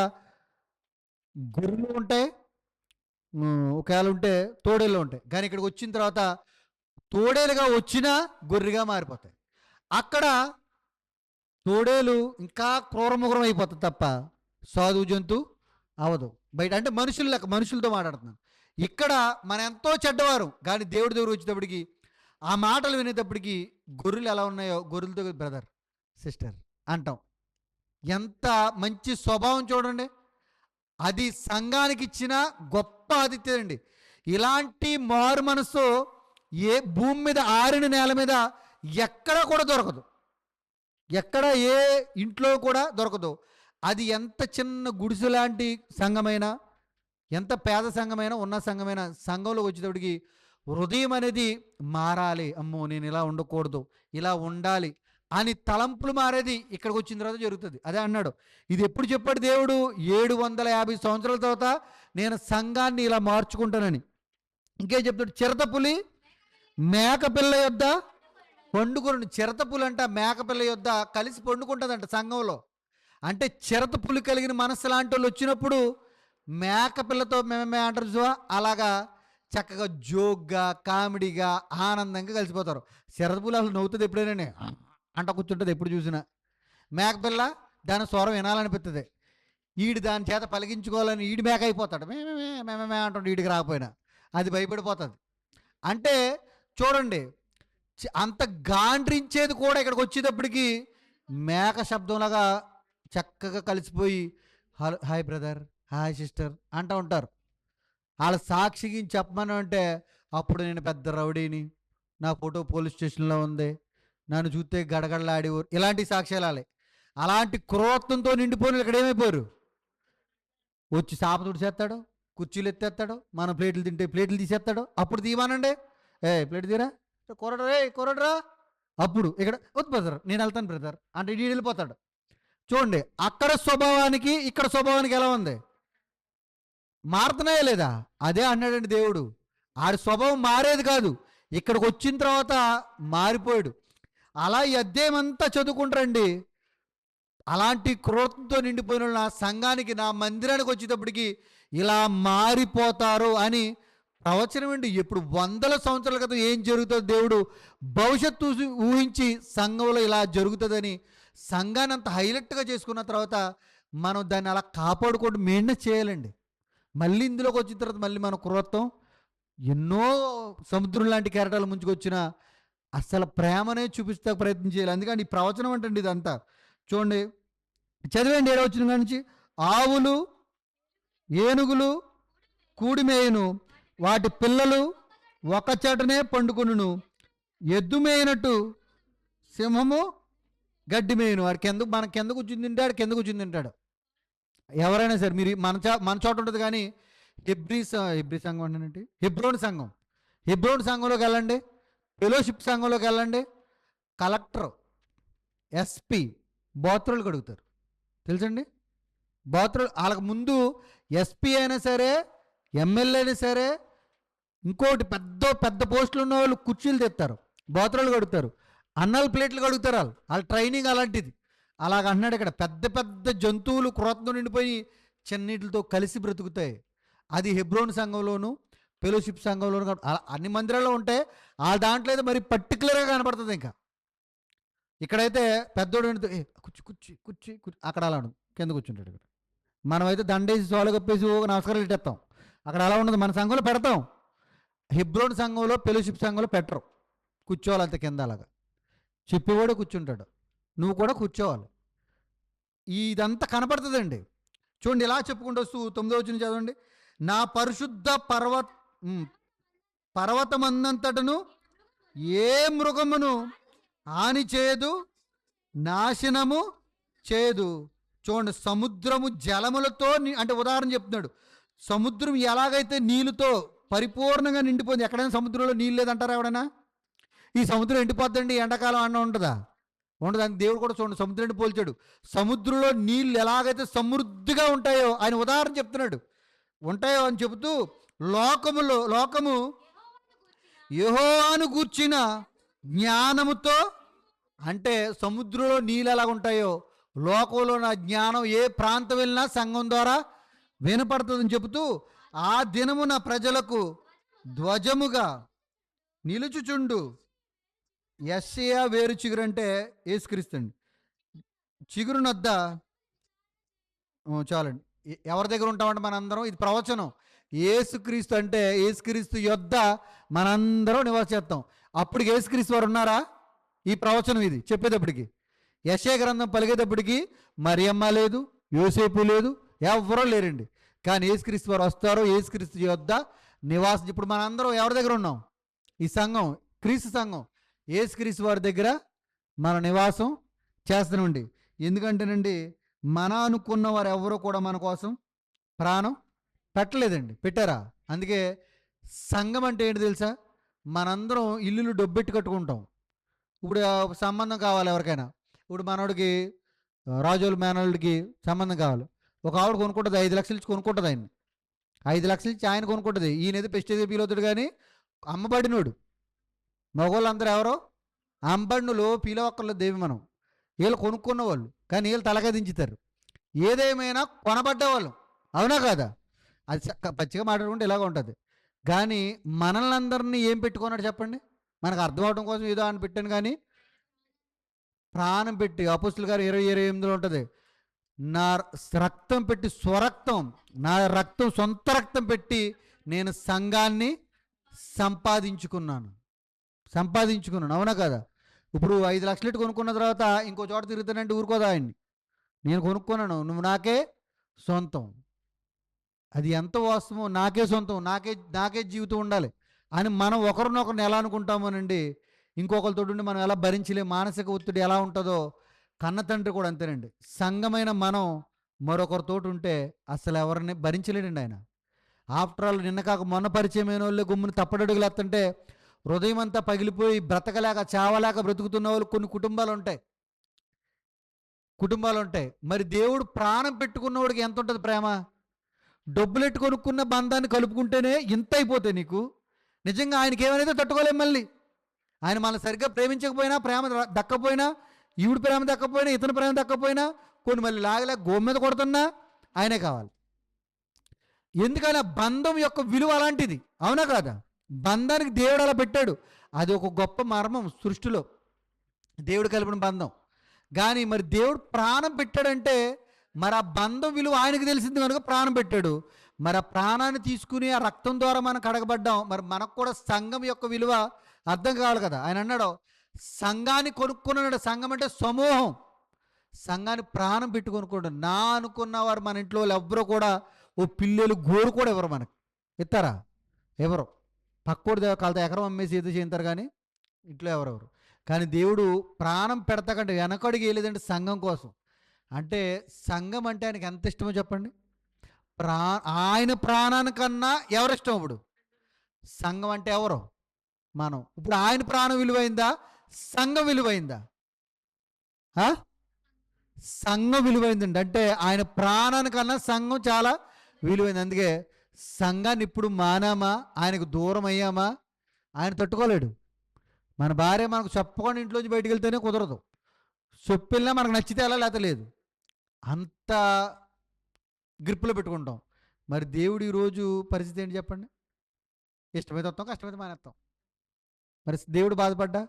గొర్రెలు ఉంటాయి, ఒకవేళ ఉంటే తోడేళ్ళు ఉంటాయి. కానీ ఇక్కడికి వచ్చిన తర్వాత తోడేలుగా వచ్చినా గొర్రెగా మారిపోతాయి. అక్కడ తోడేలు ఇంకా క్రూరముఖరం అయిపోతుంది తప్ప సాధువు జంతు అవదు. బయట అంటే మనుషులతో మాట్లాడుతున్నాను. ఇక్కడ మన ఎంతో చెడ్డవారు, కానీ దేవుడి దగ్గర వచ్చేటప్పటికి ఆ మాటలు వినేటప్పటికి గొర్రెలు ఎలా ఉన్నాయో గొర్రెలతో బ్రదర్ సిస్టర్ అంటాం. ఎంత మంచి స్వభావం చూడండి. అది సంఘానికి ఇచ్చిన గొప్ప ఆతిథ్యం అండి. ఇలాంటి మారు మనసు ఏ భూమి మీద, ఆరిన నేల మీద ఎక్కడ కూడా దొరకదు, ఎక్కడ ఏ ఇంట్లో కూడా దొరకదు. అది ఎంత చిన్న గుడిసె లాంటి సంఘమైనా, ఎంత పేద సంఘమైనా, ఉన్న సంఘమైనా, సంఘంలో వచ్చేటప్పటికి హృదయం అనేది మారాలి. అమ్మో నేను ఇలా ఉండకూడదు, ఇలా ఉండాలి అని తలంపులు మారేది ఇక్కడికి వచ్చిన తర్వాత జరుగుతుంది. అదే అన్నాడు, ఇది ఎప్పుడు చెప్పాడు దేవుడు? 750 సంవత్సరాల తర్వాత నేను సంఘాన్ని ఇలా మార్చుకుంటానని. ఇంకేం చెప్తాడు? చిరతపులి మేకపిల్ల యొద్ద పండుకొని. చిరతపులి అంట మేకపిల్ల యొద్ద కలిసి పండుకుంటుందంట సంఘంలో. అంటే చిరతపులి కలిగిన మనసు లాంటి వాళ్ళు వచ్చినప్పుడు మేకపిల్లతో మేమే అంటారు చూసా, అలాగా చక్కగా జోక్గా, కామెడీగా, ఆనందంగా కలిసిపోతారు. శరదపూలు అసలు నవ్వుతుంది ఎప్పుడైనా అంట కూర్చుంటుంది ఎప్పుడు చూసినా. మేకపిల్ల దాని స్వరం వినాలనిపిస్తుంది. ఈడు దాని చేత పలికించుకోవాలని ఈడు మేక అయిపోతాడు. మేమే అంటాడు ఈడికి రాకపోయినా. అది భయపడిపోతుంది. అంటే చూడండి, అంత గాండ్రించేది కూడా ఇక్కడికి వచ్చేటప్పటికి మేక శబ్దంలాగా చక్కగా కలిసిపోయి hello, hi brother, hi sister అంటూ ఉంటారు. వాళ్ళ సాక్షికి చెప్పమని అంటే అప్పుడు నేను పెద్ద రౌడీని, నా ఫోటో పోలీస్ స్టేషన్లో ఉంది, నన్ను చూస్తే గడగడలాడి ఇలాంటి సాక్ష్యాలు. అలాంటి క్రూరత్వంతో నిండిపోయిన ఇక్కడ ఏమైపోయారు, వచ్చి సాపతుడు చేస్తాడు, కుర్చీలు ఎత్తేస్తాడు, మన ప్లేట్లు తింటే ప్లేట్లు తీసేస్తాడు. అప్పుడు తీయమానండి, ప్లేట్ తీరా, కొరడరా, అప్పుడు ఇక్కడ వద్దు బ్రదర్ నేను వెళ్తాను బ్రదర్ అంటే ఇటు వెళ్ళిపోతాడు. చూడండి, అక్కడ స్వభావానికి ఇక్కడ స్వభావానికి ఎలా ఉంది, మారుతున్నాయా లేదా? అదే అన్నాడండి దేవుడు. ఆడి స్వభావం మారేది కాదు, ఇక్కడికి వచ్చిన తర్వాత మారిపోయాడు. అలా ఈ అధ్యాయం అంతా చదువుకుంటారండి. అలాంటి క్రోధంతో నిండిపోయిన నా సంఘానికి, నా మందిరానికి వచ్చేటప్పటికి ఇలా మారిపోతారు అని ప్రవచనం అండి. ఎప్పుడు వందల సంవత్సరాల క్రితం ఏం జరుగుతుందో దేవుడు భవిష్యత్తు ఊహించి సంఘంలో ఇలా జరుగుతుందని సంఘాన్ని అంత హైలైట్గా చేసుకున్న తర్వాత మనం దాన్ని అలా కాపాడుకోవడం మెయింటైన్ చేయాలండి. మళ్ళీ ఇందులోకి వచ్చిన తర్వాత మళ్ళీ మన క్రూరత్వం ఎన్నో సముద్రం లాంటి కెరటాలు ముంచుకొచ్చిన అసలు ప్రేమనే చూపిస్తా ప్రయత్నం చేయాలి. అందుకని ఈ ప్రవచనం అంటే ఇదంతా చూడండి, చదివేండి 7వ వచనం నుంచి. ఆవులు ఏనుగులు కూడిమేయును, వాటి పిల్లలు ఒక చెటనే పండుకొనును, ఎద్దు మేయినట్టు సింహము గడ్డి మేయును. వాడు మన కింద కూర్చుని తింటాడు, కింద కూర్చుని తింటాడు. ఎవరైనా సరే మీరు మన చోట ఉంటుంది. కానీ హెబ్రీ సంఘం అంటే హెబ్రోన్ సంఘంలోకి వెళ్ళండి, ఫెలోషిప్ సంఘంలోకి వెళ్ళండి, కలెక్టర్, ఎస్పీ బాత్రూలు కడుగుతారు తెలుసండి. బాత్రూలు వాళ్ళకి ముందు ఎస్పీ అయినా సరే, ఎమ్మెల్యే అయినా సరే, ఇంకోటి పెద్ద పెద్ద పోస్టులు ఉన్న వాళ్ళు కుర్చీలు తెస్తారు, బాత్రూలు కడుగుతారు, అన్నాలు ప్లేట్లు కడుగుతారు. వాళ్ళ ట్రైనింగ్ అలాంటిది. అలాగ అంటున్నాడు ఇక్కడ. పెద్ద పెద్ద జంతువులు క్రోధంతో నిండిపోయి చిన్నీటితో కలిసి బ్రతుకుతాయి. అది హెబ్రోన్ సంఘంలోను ఫెలోషిప్ సంఘంలోను అన్ని మందిరాల్లో ఉంటాయి. ఆ దాంట్లో అయితే మరి పర్టికులర్గా కనపడుతుంది. ఇంకా ఇక్కడైతే పెద్దోడు కుర్చీ కుర్చీ కుర్చీ కుర్చీ అక్కడ అలా ఉండదు, కింద కూర్చుంటాడు. ఇక్కడ మనమైతే దండేసి సోలు కప్పేసి నమస్కారాలు పెట్టేస్తాం. అక్కడ అలా ఉండదు, మన సంఘంలో పెడతాం. హెబ్రోన్ సంఘంలో ఫెలోషిప్ సంఘంలో పెట్టరు, కూర్చోవాలంత కింద. అలాగా చెప్పేవాడు కూర్చుంటాడు, నువ్వు కూడా కూర్చోవాలి. ఇదంతా కనపడుతుందండి. చూడండి, ఇలా చెప్పుకుంటూ వస్తూ 9వ వచనం చదవండి. నా పరిశుద్ధ పర్వతమందంతటను ఏ మృగమును హాని చేయదు, నాశనము చేయదు. చూడండి, సముద్రము జలములతో అంటే ఉదాహరణ చెప్తున్నాడు. సముద్రం ఎలాగైతే నీళ్ళతో పరిపూర్ణంగా నిండిపోయింది. ఎక్కడైనా సముద్రంలో నీళ్ళు లేదంటారా ఎవడైనా? ఈ సముద్రం ఎండిపోద్దండి ఎండాకాలం అన్న ఉంటుందా? ఉండదు. దానికి దేవుడు కూడా చూడండి సముద్రాన్ని పోల్చాడు. సముద్రంలో నీళ్ళు ఎలాగైతే సమృద్ధిగా ఉంటాయో ఆయన ఉదాహరణ చెప్తున్నాడు, ఉంటాయో అని చెబుతూ లోకము యెహోవాను గూర్చిన జ్ఞానముతో, అంటే సముద్రంలో నీళ్ళు ఎలాగ ఉంటాయో లోకంలో నా జ్ఞానం ఏ ప్రాంతం వెళ్ళినా సంఘం ద్వారా వినపడుతుందని చెబుతూ, ఆ దినము నా ప్రజలకు ధ్వజముగా నిలుచుచుండు. యెషయా వేరు చిగురు అంటే యేసుక్రీస్తు. చిగురునొద్ద చాలండి, ఎవరి దగ్గర ఉంటామంటే మనందరం, ఇది ప్రవచనం. యేసుక్రీస్తు అంటే యేసుక్రీస్తు యొద్ద మనందరం నివాసిస్తాం. అప్పుడు యేసుక్రీస్తు వారు ఉన్నారా? ఈ ప్రవచనం ఇది చెప్పేటప్పటికి, యెషయా గ్రంథం పలిగేటప్పటికి మరియమ్మ లేదు, యోసేపు లేదు, ఎవరో లేరండి. కానీ యేసుక్రీస్తు వారు వస్తారు, యేసుక్రీస్తు యొద్ద నివాసం. ఇప్పుడు మనందరం ఎవరి దగ్గర ఉన్నాం? ఈ సంఘం, క్రీస్తు సంఘం, యేసుక్రీస్తు వారి దగ్గర మన నివాసం చేస్తానండి. ఎందుకంటేనండి, మన అనుకున్న వారు ఎవరో కూడా మన కోసం ప్రాణం పెట్టలేదండి. పెట్టారా? అందుకే సంఘం అంటే ఏంటి తెలుసా? మనందరం ఇల్లులు డబ్బెట్టి కట్టుకుంటాం. ఇప్పుడు సంబంధం కావాలి ఎవరికైనా. ఇప్పుడు మనోడికి రాజోలు మేనోళ్ళకి సంబంధం కావాలి. ఒక ఆవిడ కొనుక్కుంటుంది, 5 లక్షలు ఇచ్చి కొనుక్కుంటుంది. ఆయన 5 లక్షలు ఇచ్చి ఆయన కొనుక్కుంటుంది. ఈయనైతే పెస్టేజ్ ఫీల్ అవుతాడు. కానీ అమ్మబడినోడు, మగవాళ్ళందరూ ఎవరో అమ్మబడినలో ఫీల్ అవ్వక్కర్లేదు. దేవి మనం వీళ్ళు కొనుక్కున్న వాళ్ళు, కానీ వీళ్ళు తలగా దించుతారు. ఏదేమైనా కొనబడ్డవాళ్ళు, అవునా కాదా? అది పచ్చిగా మాట్లాడుకుంటే ఇలాగ ఉంటుంది. కానీ మనల్ని అందరినీ ఏం పెట్టుకున్నాడు చెప్పండి? మనకు అర్థం అవడం కోసం ఏదో అని పెట్టాను, కానీ ప్రాణం పెట్టి, అపోస్తుల గారు 20:28లో ఉంటుంది, నా రక్తం పెట్టి, స్వరక్తం, నా రక్తం, సొంత రక్తం పెట్టి నేను సంఘాన్ని సంపాదించుకున్నాను. అవునా కదా? ఇప్పుడు 5 లక్షలు ఇటు కొనుక్కున్న తర్వాత ఇంకో చోట తిరుగుతానంటే ఊరుకోదా ఆయన్ని? నేను కొనుక్కున్నాను, నువ్వు నాకే సొంతం. అది ఎంత వాస్తవం, నాకే సొంతం, నాకే జీవితం ఉండాలి అని మనం ఒకరినొకరిని ఎలా అనుకుంటామోనండి, ఇంకొకరితో ఉండి మనం ఎలా భరించలేం, మానసిక ఒత్తిడి ఎలా ఉంటుందో కన్న తండ్రి కూడా అంతేనండి. సంఘమైన మనం మరొకరితో ఉంటే అసలు ఎవరిని భరించలేడండి ఆయన. ఆఫ్టర్ ఆల్ నిన్న కాక మొన్న పరిచయమైన వాళ్ళు గుమ్ముని తప్పడడుగులు ఎత్తంటే హృదయం అంతా పగిలిపోయి బ్రతకలేక, చావలేక బ్రతుకుతున్న వాళ్ళు కొన్ని కుటుంబాలు ఉంటాయి. మరి దేవుడు ప్రాణం పెట్టుకున్నవాడికి ఎంత ఉంటుంది ప్రేమ? డబ్బులెట్టు కొనుక్కున్న బంధాన్ని కలుపుకుంటేనే ఇంత అయిపోతాయి నీకు. నిజంగా ఆయనకి ఏమైనా తట్టుకోలేం. మళ్ళీ ఆయన మనం సరిగ్గా ప్రేమించకపోయినా, ప్రేమ దక్కపోయినా, ఈవిడ ప్రేమ దక్కపోయినా, ఇతని ప్రేమ దక్కపోయినా, కొన్ని మళ్ళీ లాగలేక గోము మీద కొడుతున్నా ఆయనే కావాలి. ఎందుకని ఆ బంధం యొక్క విలువ అలాంటిది, అవునా కాదా? బంధానికి దేవుడు అలా పెట్టాడు. అది ఒక గొప్ప మర్మం సృష్టిలో, దేవుడు కలిపిన బంధం. కానీ మరి దేవుడు ప్రాణం పెట్టాడంటే మరి ఆ బంధం విలువ ఆయనకు తెలిసింది కనుక ప్రాణం పెట్టాడు. మరి ఆ ప్రాణాన్ని తీసుకుని ఆ రక్తం ద్వారా మనం కడగబడ్డాం. మరి మనకు కూడా సంఘం యొక్క విలువ అర్థం కావాలి కదా. ఆయన అన్నాడు, సంఘాన్ని కొనుక్కున్నాడు. సంఘం అంటే సమూహం. సంఘాన్ని ప్రాణం పెట్టి కొనుక్కోండి. నా అనుకున్నవారు మన ఇంట్లో ఎవరు కూడా ఓ పిల్లలు గోరు కూడా ఎవరు మనకి ఇస్తారా? ఎవరు? పక్కోడి కాలతో ఎకరం అమ్మేసి ఏదో చేస్తారు, కానీ ఇంట్లో ఎవరెవరు. కానీ దేవుడు ప్రాణం పెడతాకంటే వెనకడికి వేయలేదంటే సంఘం కోసం. అంటే సంఘం అంటే ఆయనకి ఎంత ఇష్టమో చెప్పండి. ఆయన ప్రాణానికన్నా ఎవరిష్టం? ఇప్పుడు సంఘం అంటే ఎవరు? మనం. ఇప్పుడు ఆయన ప్రాణం విలువైందా, సంఘం విలువైందా? సంఘం విలువైందండి. అంటే ఆయన ప్రాణానికన్నా సంఘం చాలా విలువైంది. అందుకే సంఘాన్ని ఇప్పుడు మానామా, ఆయనకు దూరం అయ్యామా, ఆయన తట్టుకోలేడు. మన భార్య మనకు చెప్పకుండా ఇంట్లోంచి బయటికి వెళ్తేనే కుదరదు. చెప్పినా మనకు నచ్చితే ఎలా, లేత లేదు, అంత గ్రిప్పులో పెట్టుకుంటాం. మరి దేవుడు ఈరోజు పరిస్థితి ఏంటి చెప్పండి? ఇష్టమైతే వస్తాం, కష్టమైతే మానేస్తాం. మరి దేవుడు బాధపడ్డా?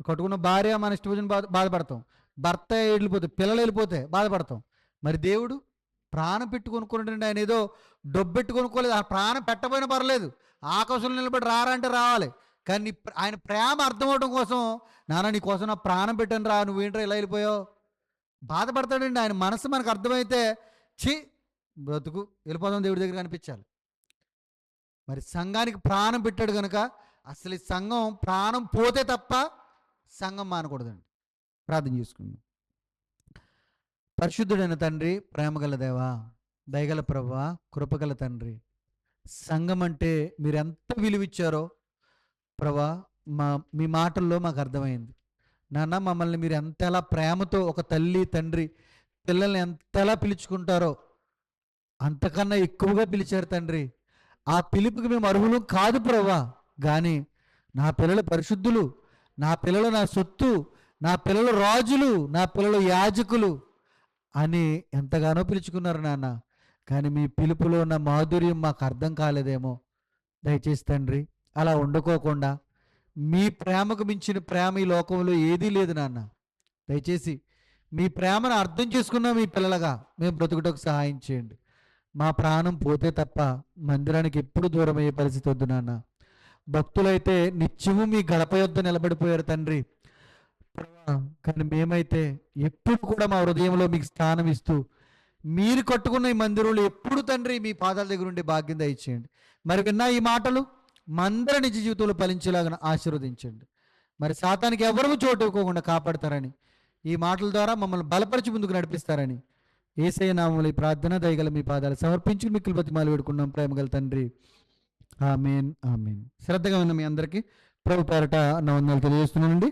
కట్టుకున్న భార్య మన ఇష్టం వచ్చిన బాధపడతాం, భర్త వెళ్ళిపోతే, పిల్లలు వెళ్ళిపోతే బాధపడతాం. మరి దేవుడు ప్రాణం పెట్టి కొనుక్కుంటుంటే ఆయన ఏదో డబ్బెట్టు కొనుక్కోలేదు. ఆ ప్రాణం పెట్టబోయినా పర్లేదు, ఆకాశంలో నిలబడి రారా అంటే రావాలి. కానీ ఆయన ప్రేమ అర్థం అవడం కోసం, నాన్న నీ కోసం నా ప్రాణం పెట్టాను రా, నువ్వేంట్రా ఇలా వెళ్ళిపోయావు, బాధపడతాడండి. ఆయన మనసు మనకు అర్థమైతే బ్రతుకు వెళ్ళిపోదాం దేవుడి దగ్గర కనిపించాలి. మరి సంఘానికి ప్రాణం పెట్టాడు కనుక అసలు ఈ సంఘం ప్రాణం పోతే తప్ప సంఘం మానకూడదండి. ప్రార్థన చేసుకుందాం. పరిశుద్ధుడైన తండ్రి, ప్రేమగల దేవా, దయగల ప్రభువా, కృపగల తండ్రి, సంఘం అంటే మీరు ఎంత విలువిచ్చారో ప్రభా మీ మాటల్లో మాకు అర్థమైంది. నాన్న మమ్మల్ని మీరు ఎంతలా ప్రేమతో, ఒక తల్లి తండ్రి పిల్లల్ని ఎంతలా పిలుచుకుంటారో అంతకన్నా ఎక్కువగా పిలిచారు తండ్రి. ఆ పిలుపుకి మేము అర్హులు కాదు ప్రభా, కానీ నా పిల్లలు పరిశుద్ధులు, నా పిల్లలు నా సొత్తు, నా పిల్లలు రాజులు, నా పిల్లలు యాజకులు అని ఎంతగానో పిలుచుకున్నారు నాన్న. కానీ మీ పిలుపులో ఉన్న మాధుర్యం మాకు అర్థం కాలేదేమో. దయచేసి తండ్రి అలా వండుకోకుండా, మీ ప్రేమకు మించిన ప్రేమ ఈ లోకంలో ఏదీ లేదు నాన్న. దయచేసి మీ ప్రేమను అర్థం చేసుకున్న మీ పిల్లలుగా మేము బ్రతుకుటకు సహాయం చేయండి. మా ప్రాణం పోతే తప్ప మందిరానికి ఎప్పుడు దూరం అయ్యే పరిస్థితి వద్దు నాన్న. భక్తులైతే నిత్యము మీ గడప యొద్ద నిలబడిపోయారు తండ్రి. కానీ మేమైతే ఎప్పుడు కూడా మా హృదయంలో మీకు స్థానం ఇస్తూ, మీరు కట్టుకున్న ఈ మందిరంలో ఎప్పుడు తండ్రి మీ పాదాల దగ్గర ఉండే భాగ్యం దయచేయండి. మరి విన్నా ఈ మాటలు మందరి నిజ జీవితంలో ఫలించేలాగా ఆశీర్వదించండి. మరి సాతానికి ఎవరు చోటు ఇవ్వకుండా కాపాడతారని, ఈ మాటల ద్వారా మమ్మల్ని బలపరిచి ముందుకు నడిపిస్తారని యేసయ్య నామములో ఈ ప్రార్థన దయగల మీ పాదాలు సమర్పించి మిక్కులు బతిమాలు వేడుకున్నాం ప్రేమగల తండ్రి. ఆమేన్, ఆమేన్. శ్రద్ధగా ఉన్న మీ అందరికీ ప్రభు పేరట నా వందనాలు తెలియజేస్తున్నానండి.